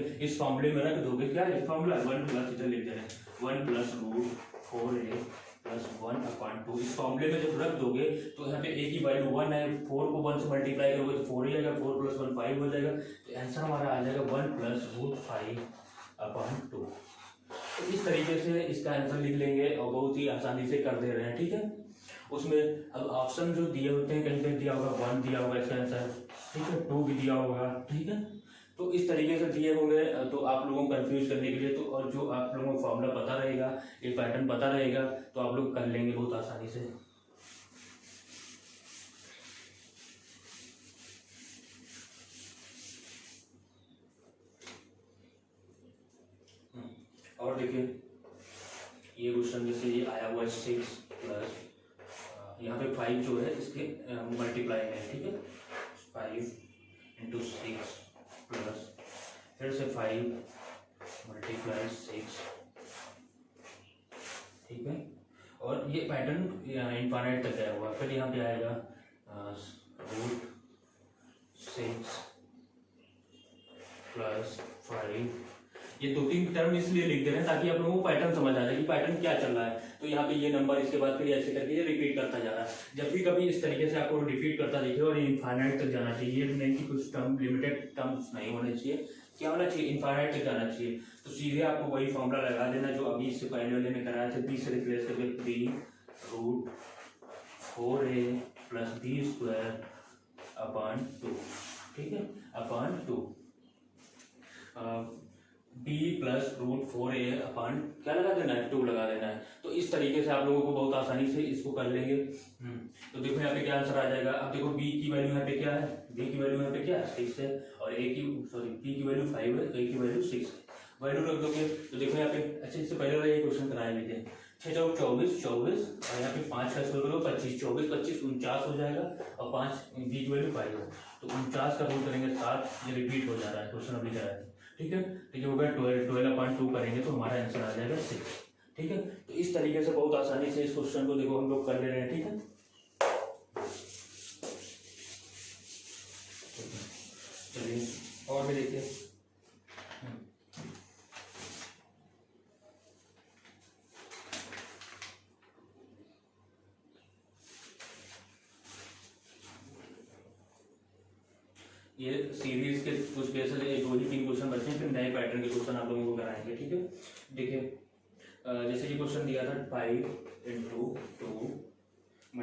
क्या है फॉर्मूला 1 प्लस, इधर लिख दे रहे हैं 1 + √4a + 1/2, इस फॉर्मूले में जब रख दोगे तो यहाँ पे a की वैल्यू 1 है, 4 को 1 से मल्टीप्लाई करोगे तो 4 ही आएगा, 4 + 1 5 हो जाएगा, तो आंसर हमारा आ जाएगा 1 + √5/2। तो इस तरीके से इसका आंसर लिख लेंगे और बहुत ही आसानी से कर दे रहे हैं, ठीक है। उसमें अब ऑप्शन जो दिए होते हैं, कहीं पे दिया होगा 1 दिया होगा इसका आंसर, ठीक है, 2 भी दिया होगा, ठीक है। तो इस तरीके से दिए होंगे, तो आप लोगों को कंफ्यूज करने के लिए, तो और जो आप लोगों को फॉर्मूला पता रहेगा, एक पैटर्न पता रहेगा, तो आप लोग कर लेंगे बहुत आसानी से। और देखिए ये क्वेश्चन जैसे ये आया हुआ है 6 प्लस यहाँ पे 5 जो है इसके मल्टीप्लाई में, ठीक है, 5 × 6 प्लस फिर से 5 × 6, ठीक है। और ये पैटर्न इनफाइनाइट तक गया हुआ, फिर यहाँ पे आएगा √6 + 5, ये 2-3 टर्म इसलिए लिख दे रहे हैं ताकि आप लोगों को पैटर्न समझ आ जाए कि पैटर्न क्या चल रहा है। तो यहाँ पे ये नंबर इसके बाद फिर ऐसे करके ये रिपीट करता जा रहा है, जब भी कभी इस तरीके से आपको रिपीट करता दिखे और इनफाइनाइट तक जाना चाहिए, ये नहीं कि कुछ टर्म लिमिटेड टर्म्स नहीं होने चाहिए, क्या होना चाहिए इनफाइनाइट तक जाना चाहिए। तो सीधे आपको वही फॉर्मूला लगा देना जो अभी इससे पहले वाले में कराया था, 20 से रिप्लेस करके 3√4a + b²/2, ठीक है, /2 b + √4a क्या लगा देना है 2 लगा देना है। तो इस तरीके से आप लोगों को बहुत आसानी से इसको कर लेंगे। तो देखो यहाँ पे क्या आंसर आ जाएगा, अब देखो b की वैल्यू यहाँ पे क्या है, b की वैल्यू यहाँ पे क्या है 6 है, और b की वैल्यू 5 है, a की वैल्यू 6 है, वैल्यू रख दोगे तो देखो यहाँ पे। अच्छा इससे पहले वाला ये क्वेश्चन कराया लेते 6 × 24 24, और यहाँ पे 5 का स्क्वायर करो 25, 24 25 49 हो जाएगा, और 5 b की वैल्यू 5 है, तो 49 का रूट करेंगे 7, ये रिपीट हो जा रहा है क्वेश्चन अभी कराया था, ठीक है। तो ये होगा 12/2 करेंगे तो हमारा आंसर आ जाएगा 6, ठीक है। तो इस तरीके से बहुत आसानी से इस क्वेश्चन को देखो हम लोग कर ले रहे हैं, ठीक है। चलिए और भी देखिए, ये सीरीज के कुछ बेसिस 2-3 क्वेश्चन बचे हैं, फिर नए पैटर्न के क्वेश्चन आप लोगों को कराएंगे, ठीक है। देखिए जैसे ये क्वेश्चन दिया था 5 × 2 ×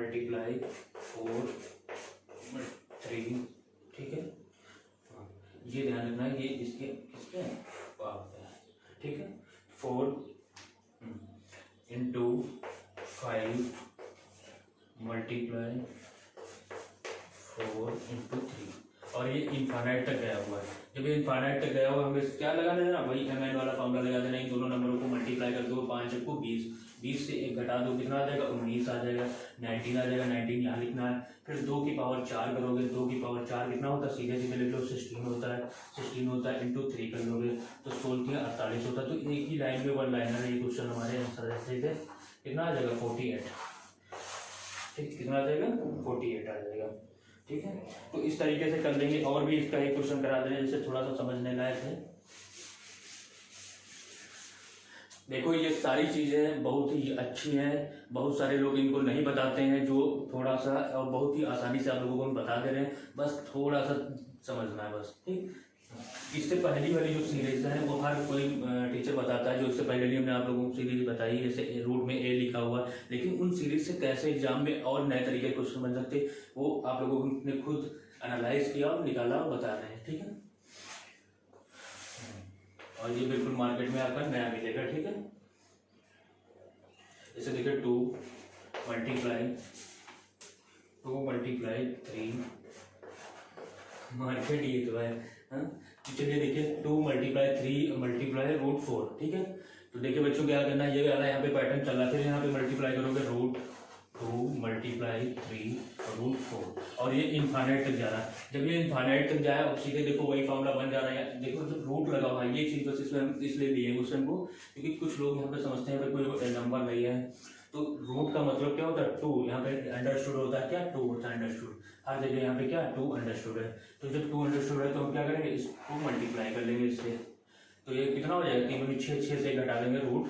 4 3, ठीक है। ये ध्यान रखना है, ये इसके किसके हैं, ठीक है। 4 × 5 × 4 × 3, और ये इन्फानाइट तक गया हुआ है। जब ये इन्फानाइट तक गया हुआ हमें क्या लगा देना, वही एम एन वाला फॉर्मूला लगा देना। इन दोनों नंबरों को मल्टीप्लाई कर दो, 5 को 20, 20 से 1 घटा दो, कितना आ जाएगा 19 आ जाएगा, 19 आ जाएगा, 19 यहाँ लिखना है। फिर 2 की पावर 4 करोगे, 2 की पावर 4 कितना होता है, सीधे सीधे लिख लो 16 होता है, 16 होता है इंटू 3 कर लोगे तो 16 48 होता है। तो एक ही लाइन में वन लाइनर है ये क्वेश्चन हमारे आंसर ऐसे थे, कितना आ जाएगा 48, ठीक, कितना आ जाएगा 48 आ जाएगा। ठीक है, तो इस तरीके से कर लेंगे। और भी इसका एक क्वेश्चन करा देंगे जिससे थोड़ा सा समझने लायक है। देखो ये सारी चीज़ें बहुत ही अच्छी हैं, बहुत सारे लोग इनको नहीं बताते हैं, जो थोड़ा सा और बहुत ही आसानी से आप लोगों को हम बता दे रहे हैं, बस थोड़ा सा समझना है बस। ठीक, इससे पहली वाली जो सीरीज है वो हर कोई टीचर बताता है, जो इससे पहले भी हमने आप लोगों को सीरीज बताई, जैसे रूट में ए लिखा हुआ, लेकिन उन सीरीज से कैसे एग्जाम में और नए तरीके के क्वेश्चन बन सकते वो आप लोगों ने खुद एनालाइज किया और निकाला और बता रहे हैं। ठीक है, और ये बिल्कुल मार्केट में आपका नया मिलेगा। ठीक है, इसे देखिए 2 मल्टीप्लाई 3 मार्केट ये तो है। चलिए देखिए 2 मल्टीप्लाई 3 मल्टीप्लाई रूट 4। ठीक है, तो देखिए बच्चों क्या करना है, ये वाला यहाँ पे पैटर्न चल रहा है, फिर यहाँ पे मल्टीप्लाई करोगे रूट 2 मल्टीप्लाई 3 रूट 4, और ये इन्फानाइट तक जा रहा है। जब ये इन्फानाइट तक जाए और सीधे देखो वही फॉर्मूला बन जा रहा है। देखो जब रूट लगा हुआ है, ये चीज़ बस इसमें हम इसलिए लिए क्वेश्चन को, क्योंकि कुछ लोग यहाँ पे समझते हैं कोई नंबर नहीं है, तो रूट का मतलब क्या होता है 2, यहाँ पे अंडरस्टूड होता है, क्या 2 होता है अंडरस्टूड, हर जगह यहाँ पे क्या 2 अंडरस्टूड है। तो जब 2 अंडरस्टूड है तो हम क्या करेंगे, इसको मल्टीप्लाई कर लेंगे इससे, तो ये कितना हो जाएगा 3 6 से घटा देंगे रूट,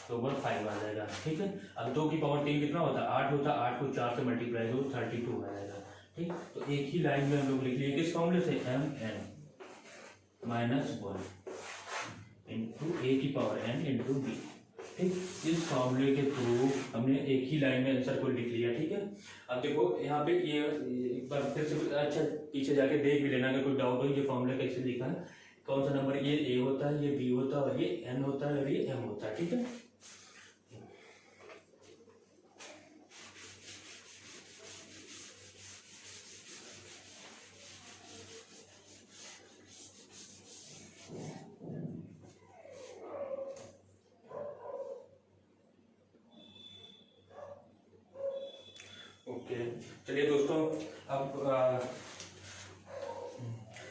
तो 5 आ जाएगा। ठीक है, अब 2 की पावर 3 कितना होता है 8 होता है, 8 को 4 से मल्टीप्लाई करो 32 आ जाएगा। ठीक, तो एक ही लाइन में हम लोग लिख लिए किस फॉर्मूले से, एम एन माइनस 1 इंटू ए की पावर एन इंटू बी। ठीक, इस फॉर्मूले के थ्रू हमने एक ही लाइन में आंसर को लिख लिया। ठीक है, अब देखो यहाँ पे ये एक बार फिर से अच्छा पीछे जाके देख भी लेना, अगर कोई डाउट हो ये फॉर्मूला कैसे लिखा है, कौन सा नंबर, ये ए होता है, ये बी होता है, और ये एन होता है, और ये एम होता है। ठीक है, चलिए दोस्तों अब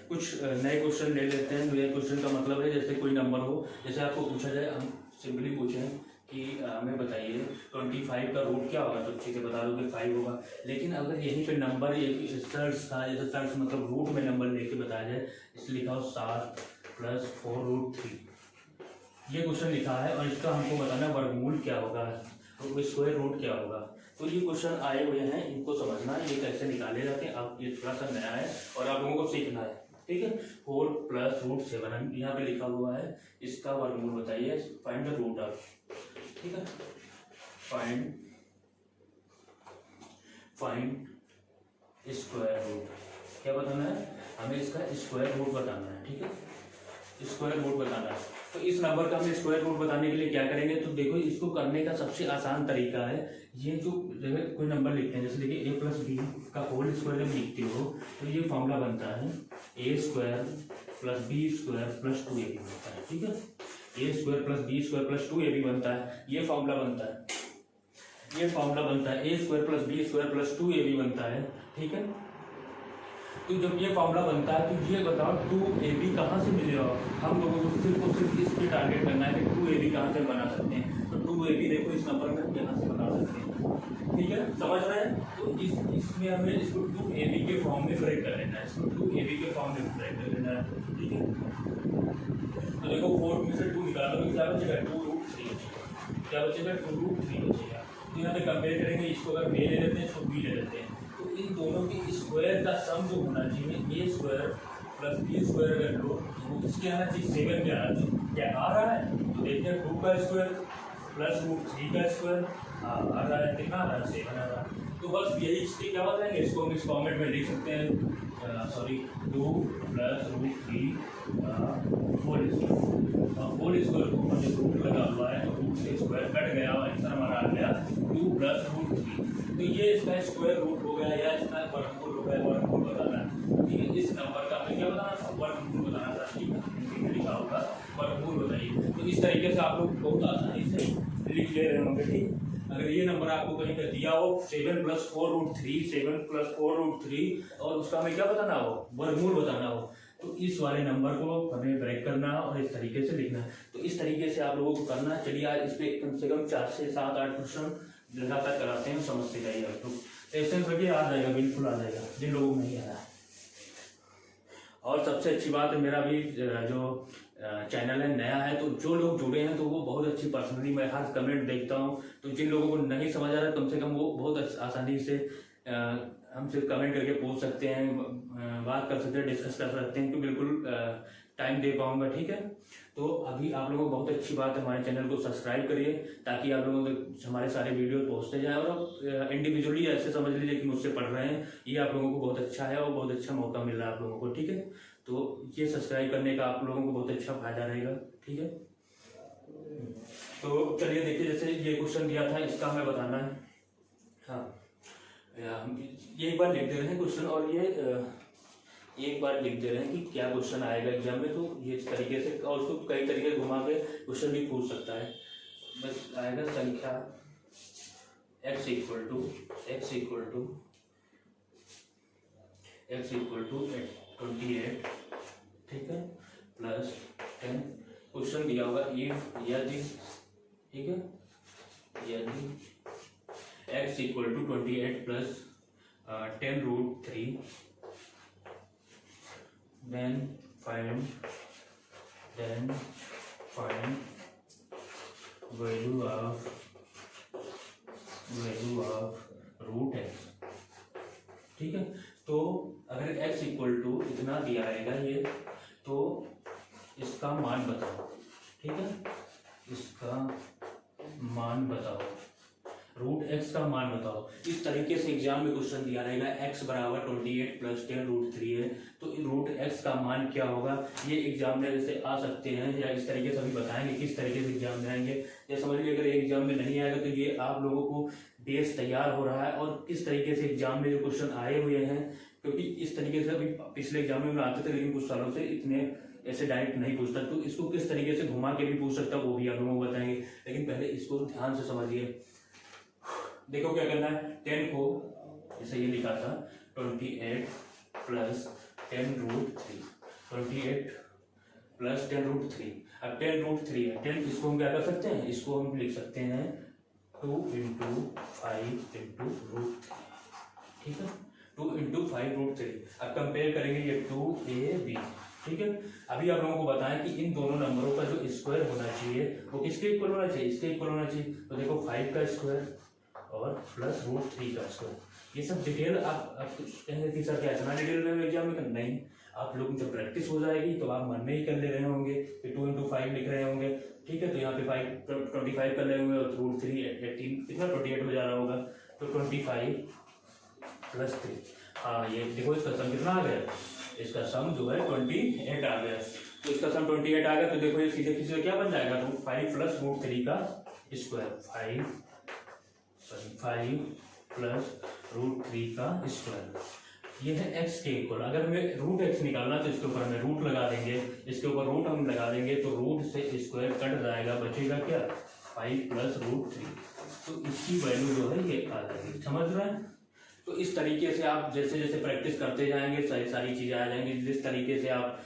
कुछ नए क्वेश्चन ले लेते हैं। नए क्वेश्चन का मतलब है जैसे कोई नंबर हो, जैसे आपको पूछा जाए, हम सिंपली पूछें कि हमें बताइए 25 का रूट क्या होगा, तो ठीक है बता दो कि 5 होगा। लेकिन अगर यहीं पे नंबर एक सर्च था, जैसे सर्च मतलब रूट में नंबर लेके बताया जाए, इसलिए लिखा हो 7 + 4 रूट 3, ये क्वेश्चन लिखा है और इसका हमको बताना वर्गमूल क्या होगा, तो स्क्वायर रूट क्या होगा। तो ये क्वेश्चन आए हुए हैं, इनको समझना है ये कैसे निकाले जाते हैं। अब ये थोड़ा सा नया है और आप लोगों को सीखना है। ठीक है, 4 + √7 यहाँ पे लिखा हुआ है, इसका वर्गमूल बताइए, फाइंड द रूट ऑफ। ठीक है, फाइंड स्क्वायर रूट, क्या बताना है हमें, इसका स्क्वायर रूट बताना है। ठीक है, स्क्वायर रूट बताना है। तो इस नंबर का हमें स्क्वायर रूट बताने के लिए क्या करेंगे, तो देखो इसको करने का सबसे आसान तरीका है, ये जो कोई नंबर लिखते हैं, जैसे देखिए a + b का होल स्क्वायर जब लिखते हो तो ये फॉर्मूला बनता है a² + b² + 2ab बनता है। ठीक है, a² + b² + 2ab बनता है, ये फॉर्मूला बनता है, ये फॉर्मूला बनता है a² + b² + 2ab बनता है। ठीक है, तो जब ये फॉर्मूला बनता है तो ये बताओ 2ab कहाँ से मिलेगा, हम लोगों को सिर्फ इस पे टारगेट करना है कि 2ab कहाँ से बना सकते हैं। तो 2ab देखो इस नंबर में हम यहाँ से बना सकते हैं। ठीक है, समझ रहे हैं, तो इसमें हमें इसको 2ab के फॉर्म में ब्रेक कर लेना है, इसको 2ab के फॉर्म में ब्रेक कर लेना है। ठीक है, तो देखो 4 में से 2 निकालोगे क्या बचेगा, 2√3, क्या बचेगा 2√3 बचेगा। तो यहाँ पे कंपेयर करेंगे, इसको अगर a ले लेते हैं इसको b ले लेते हैं, तो इन दोनों के स्क्वायर का सम जो होना चाहिए, a² + b² अगर लो तो इसके आना चाहिए 7 क्या आना चाहिए, क्या आ रहा है, तो देखते हैं 2 का स्क्वायर + √3 का स्क्वायर आ रहा है, कितना आ रहा है 7 आ रहा है। तो बस यही चीज़ क्या बताएंगे, इसको हम इस फॉर्मेट में लिख सकते हैं, 2 + √3 होल स्क्वायर को मतलब रूट लगा हुआ है, तो रूट से स्क्वायर कट गया और आंसर हमारा आ गया 2 + √3। तो ये इसका स्क्वायर रूट हो गया या इसका वर्गमूल हो गया, वर्गमूल बताना है। ठीक है, इस नंबर का हमें क्या बताना था, वर्गमूल बताना था। ठीक है, लिखा होगा वर्गमूल बताइए। तो इस तरीके से आप लोग बहुत आसानी से लिख ले रहे होंगे। ठीक, अगर ये नंबर आपको कहीं पर दिया हो 7 + 4√3, 7 + 4√3 और उसका हमें क्या बताना हो, वर्गमूल बताना हो, तो इस वाले नंबर को हमें ब्रेक करना है और इस तरीके से लिखना है। तो इस तरीके से आप लोगों को करना है। चलिए आज इस पे कम से कम 4 से 7 8 क्वेश्चन लगातार कराते हैं, समझते जाइए आप लोग। पेशेंस रखिए, आ जाएगा, बिल्कुल आ जाएगा जिन लोगों को नहीं आ रहा है। और सबसे अच्छी बात है, मेरा भी जो चैनल है नया है, तो जो लोग जुड़े हैं तो वो बहुत अच्छी पर्सनली मैं हर कमेंट देखता हूँ। तो जिन लोगों को नहीं समझ आ रहा है, कम से कम वो बहुत आसानी से हमसे कमेंट करके पूछ सकते हैं, बात कर सकते हैं, डिस्कस कर सकते हैं, तो बिल्कुल टाइम दे पाऊंगा। ठीक है, तो अभी आप लोगों को बहुत अच्छी बात है, हमारे चैनल को सब्सक्राइब करिए ताकि आप लोगों तक हमारे सारे वीडियो पहुंचते जाए। और इंडिविजुअली ऐसे समझ लीजिए कि मुझसे पढ़ रहे हैं, ये आप लोगों को बहुत अच्छा है और बहुत अच्छा मौका मिल रहा है आप लोगों को। ठीक है, तो ये सब्सक्राइब करने का आप लोगों को बहुत अच्छा फायदा रहेगा। ठीक है, तो चलिए देखिए, जैसे ये क्वेश्चन दिया था, इसका हमें बताना है। हाँ, ये एक बार लिख दे रहे हैं क्वेश्चन, और ये एक बार लिख दे रहे हैं कि क्या क्वेश्चन आएगा एग्जाम में। तो ये इस तरीके से, और उसको कई तरीके से घुमा के क्वेश्चन भी पूछ सकता है। बस आएगा संख्या x = 28, ठीक है, प्लस 10। क्वेश्चन दिया होगा यदि, ठीक है, यदि x = 28 + 10√3, then find value of √x। ठीक है, तो अगर x = इतना दिया रहेगा ये, तो इसका मान बताओ। ठीक है, इसका मान बताओ, √x का मान बताओ। इस तरीके से एग्जाम में क्वेश्चन दिया रहेगा, x = 28 + 10√3 है, तो √x का मान क्या होगा, ये एग्जाम में जैसे आ सकते हैं, या इस तरीके से अभी बताएंगे किस तरीके से एग्जाम में आएंगे। या समझ लीजिए अगर एग्जाम में नहीं आएगा तो ये आप लोगों को बेस तैयार हो रहा है, और किस तरीके से एग्जाम में जो क्वेश्चन आए हुए हैं, क्योंकि इस तरीके से अभी पिछले एग्जाम में आते थे, लेकिन कुछ सालों से इतने ऐसे डायरेक्ट नहीं पूछता, तो इसको किस तरीके से घुमा के भी पूछ सकता है वो भी आप लोगों को बताएंगे। लेकिन पहले इसको ध्यान से समझिए। देखो क्या करना है, 10 को जैसे ये लिखा था 28 + 10√3, 28 + 10√3। अब 10√3 है, 10 इसको हम क्या कर सकते हैं, इसको हम लिख सकते हैं 2 × 5 × √3। ठीक है, 2 × 5√3। अब कंपेयर करेंगे ये 2ab। ठीक है, अभी आप लोगों को बताएं कि इन दोनों नंबरों का जो स्क्वायर होना चाहिए वो किसके इक्वल होना चाहिए, इसके इक्वल होना चाहिए। तो देखो 5 का स्क्वायर और प्लस √3 का स्क्वायर, ये सब डिटेल आप कहेंगे कि सर क्या इतना डिटेल में एग्जाम में करना, नहीं, आप लोग जब प्रैक्टिस हो जाएगी तो आप मन में ही कर ले रहे होंगे कि 2 × 5 लिख रहे होंगे। ठीक है, तो यहाँ पे 25 कर रहे होंगे और √3 18, कितना 28 हो जा रहा होगा, तो 25 + 3। हाँ, ये देखो इसका सम कितना आ गया, इसका सम जो है 28 आ गया। तो इसका सम 28 आ गया, तो देखो ये सीधे सीधे क्या बन जाएगा, तो 5 + √3 का स्क्वायर, 5 + √3 का स्क्वायर, ये है x के इक्वल। अगर हमें √x निकालना तो इसके ऊपर हमें रूट लगा देंगे, इसके ऊपर रूट हम लगा देंगे, तो रूट से स्क्वायर कट जाएगा, बचेगा क्या, 5 + √3। तो इसकी वैल्यू जो है ये आ जाएगी, समझ रहे हैं। तो इस तरीके से आप जैसे जैसे प्रैक्टिस करते जाएंगे सारी चीज़ें आ जाएंगी। जिस तरीके से आप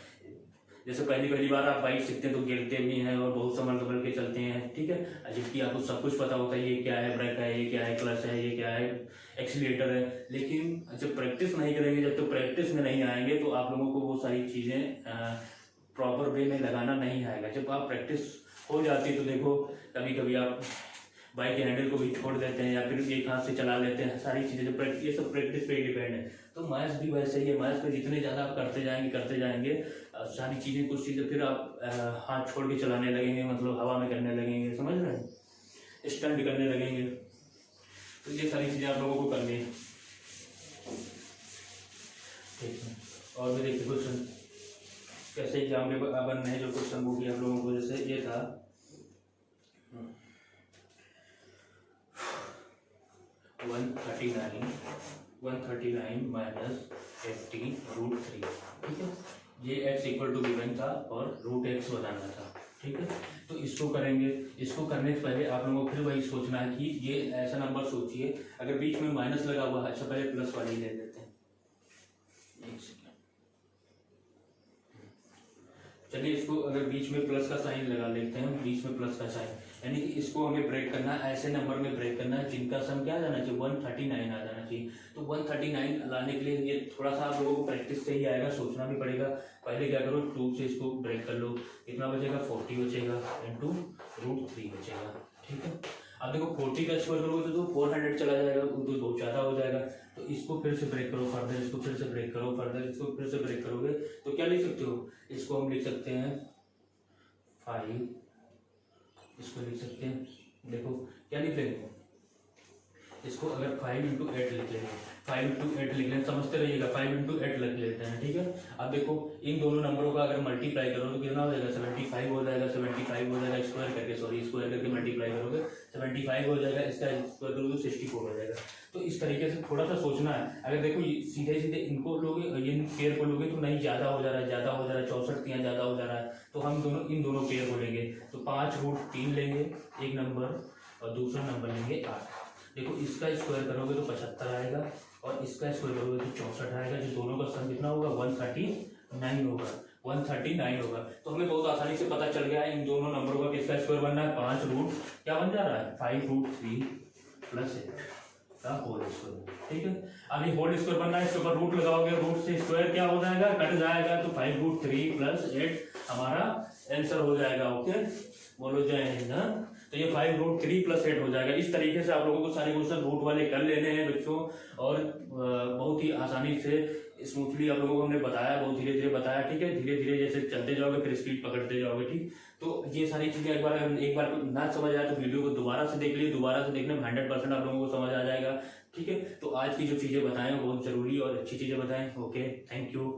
जैसे पहली बार आप बाइक सीखते हैं तो गिरते भी हैं और बहुत संभल के चलते हैं। ठीक है, जबकि आपको सब कुछ पता होता है, ये क्या है ब्रेक है, ये क्या है क्लच है, ये क्या है एक्सीलेटर है। लेकिन जब प्रैक्टिस नहीं करेंगे, जब तो प्रैक्टिस में नहीं आएंगे, तो आप लोगों को वो सारी चीज़ें प्रॉपर वे में लगाना नहीं आएगा। जब आप प्रैक्टिस हो जाती है तो देखो कभी कभी आप बाइक के हैंडल को भी छोड़ देते हैं या फिर एक हाथ से चला लेते हैं, सारी चीज़ें जो ये सब प्रैक्टिस पे ही डिपेंड है। तो मैथ्स भी वैसे ही है, मैथ्स पे जितने ज़्यादा आप करते जाएंगे सारी चीज़ें, कुछ चीज़ें फिर आप हाथ छोड़ के चलाने लगेंगे, मतलब हवा में करने लगेंगे, समझ रहे हैं, स्टंट करने लगेंगे। तो ये सारी चीज़ें आप लोगों को करनी है। ठीक है, और भी देखिए क्वेश्चन कैसे एग्जाम में बन रहे हैं जो क्वेश्चन, वो भी आप लोगों को, जैसे ये था 139 139 माइनस 80 रूट 3, ठीक है। ये x इक्वल टू गिवन था और रूट x बताना था, ठीक है। तो इसको करेंगे। इसको करने से पहले आप लोगों को फिर वही सोचना है कि ये ऐसा नंबर सोचिए, अगर बीच में माइनस लगा हुआ है, अच्छा पहले प्लस वाली ले लेते हैं, एक सेकेंड। चलिए इसको अगर बीच में प्लस का साइन लगा लेते हैं, बीच में प्लस का साइन, यानी कि इसको हमें ब्रेक करना है, ऐसे नंबर में ब्रेक करना है जिनका सम क्या आ जाना चाहिए, 139 आ जाना चाहिए। तो 139 लाने के लिए ये थोड़ा सा आप लोगों को प्रैक्टिस से ही आएगा, सोचना भी पड़ेगा। पहले क्या करो, 2 से इसको ब्रेक कर लो, कितना बचेगा, 40 बचेगा इंटू रूट 3 बचेगा, ठीक है। अब देखो 40 का स्क्वायर करोगे तो 400 चला जाएगा, तो 2 ज़्यादा हो जाएगा। तो इसको फिर से ब्रेक करो फर्दर, इसको फिर से ब्रेक करो फर्दर, इसको फिर से ब्रेक करोगे तो क्या लिख सकते हो, इसको हम लिख सकते हैं 5, इसको लिख सकते हैं, देखो क्या लिख लेंगे, इसको अगर 5 इंटू 8 लिख लेंगे, 5 इंटू 8 लिख लेंगे, समझते रहिएगा, 5 इंटू 8 लिख लेते हैं, ठीक है। अब देखो इन दोनों नंबरों का अगर मल्टीप्लाई करो तो कितना हो जाएगा, 75 हो जाएगा, 75 हो जाएगा, स्क्वायर करके, सॉरी स्क्वायर करके मल्टीप्लाई करोगे 75 हो जाएगा, इसका स्क्वायर करोगे तो 64 हो जाएगा। तो इस तरीके से थोड़ा सा सोचना है। अगर देखो सीधे सीधे इनको लोगे, इन पेयर को लोगे तो नहीं, ज़्यादा हो जा रहा है, ज़्यादा हो जा रहा है, 64 यहाँ ज़्यादा हो जा रहा है, तो हम दोनों इन दोनों पेयर को लेंगे, तो 5 रूट 3 लेंगे एक नंबर, और दूसरा नंबर लेंगे 8। देखो इसका स्क्वायर करोगे तो 75 आएगा, और इसका स्क्वायर करोगे तो 64 आएगा, जो दोनों का सम कितना होगा, 139 होगा, 139 होगा। तो हमें बहुत आसानी से पता चल गया है इन दोनों नंबरों का किसका स्क्वायर बनना है, 5 रूट क्या बन जा रहा है, 5 रूट 3 प्लस 8 का होल स्क्वायर, ठीक है। अब ये होल स्क्वायर बनना है, इसके ऊपर रूट लगाओगे, रूट से स्क्वायर क्या हो जाएगा, कट जाएगा, तो 5 रूट 3 प्लस 8 हमारा आंसर हो जाएगा, ओके। बोलो जय हिंद। तो ये 5 रूट 3 प्लस 8 हो जाएगा। इस तरीके से आप लोगों को सारे क्वेश्चन रूट वाले कर लेने हैं बच्चों, और बहुत ही आसानी से स्मूथली आप लोगों को हमने बताया, बहुत धीरे धीरे बताया, ठीक है। धीरे धीरे जैसे चलते जाओगे फिर स्पीड पकड़ते जाओगे, ठीक। तो ये सारी चीज़ें एक बार ना समझ आए तो वीडियो को दोबारा से देख लिए, दोबारा से देखने में 100% आप लोगों को समझ आ जाएगा, ठीक है। तो आज की जो चीज़ें बताएं बहुत ज़रूरी और अच्छी चीज़ें बताएं, ओके, थैंक यू।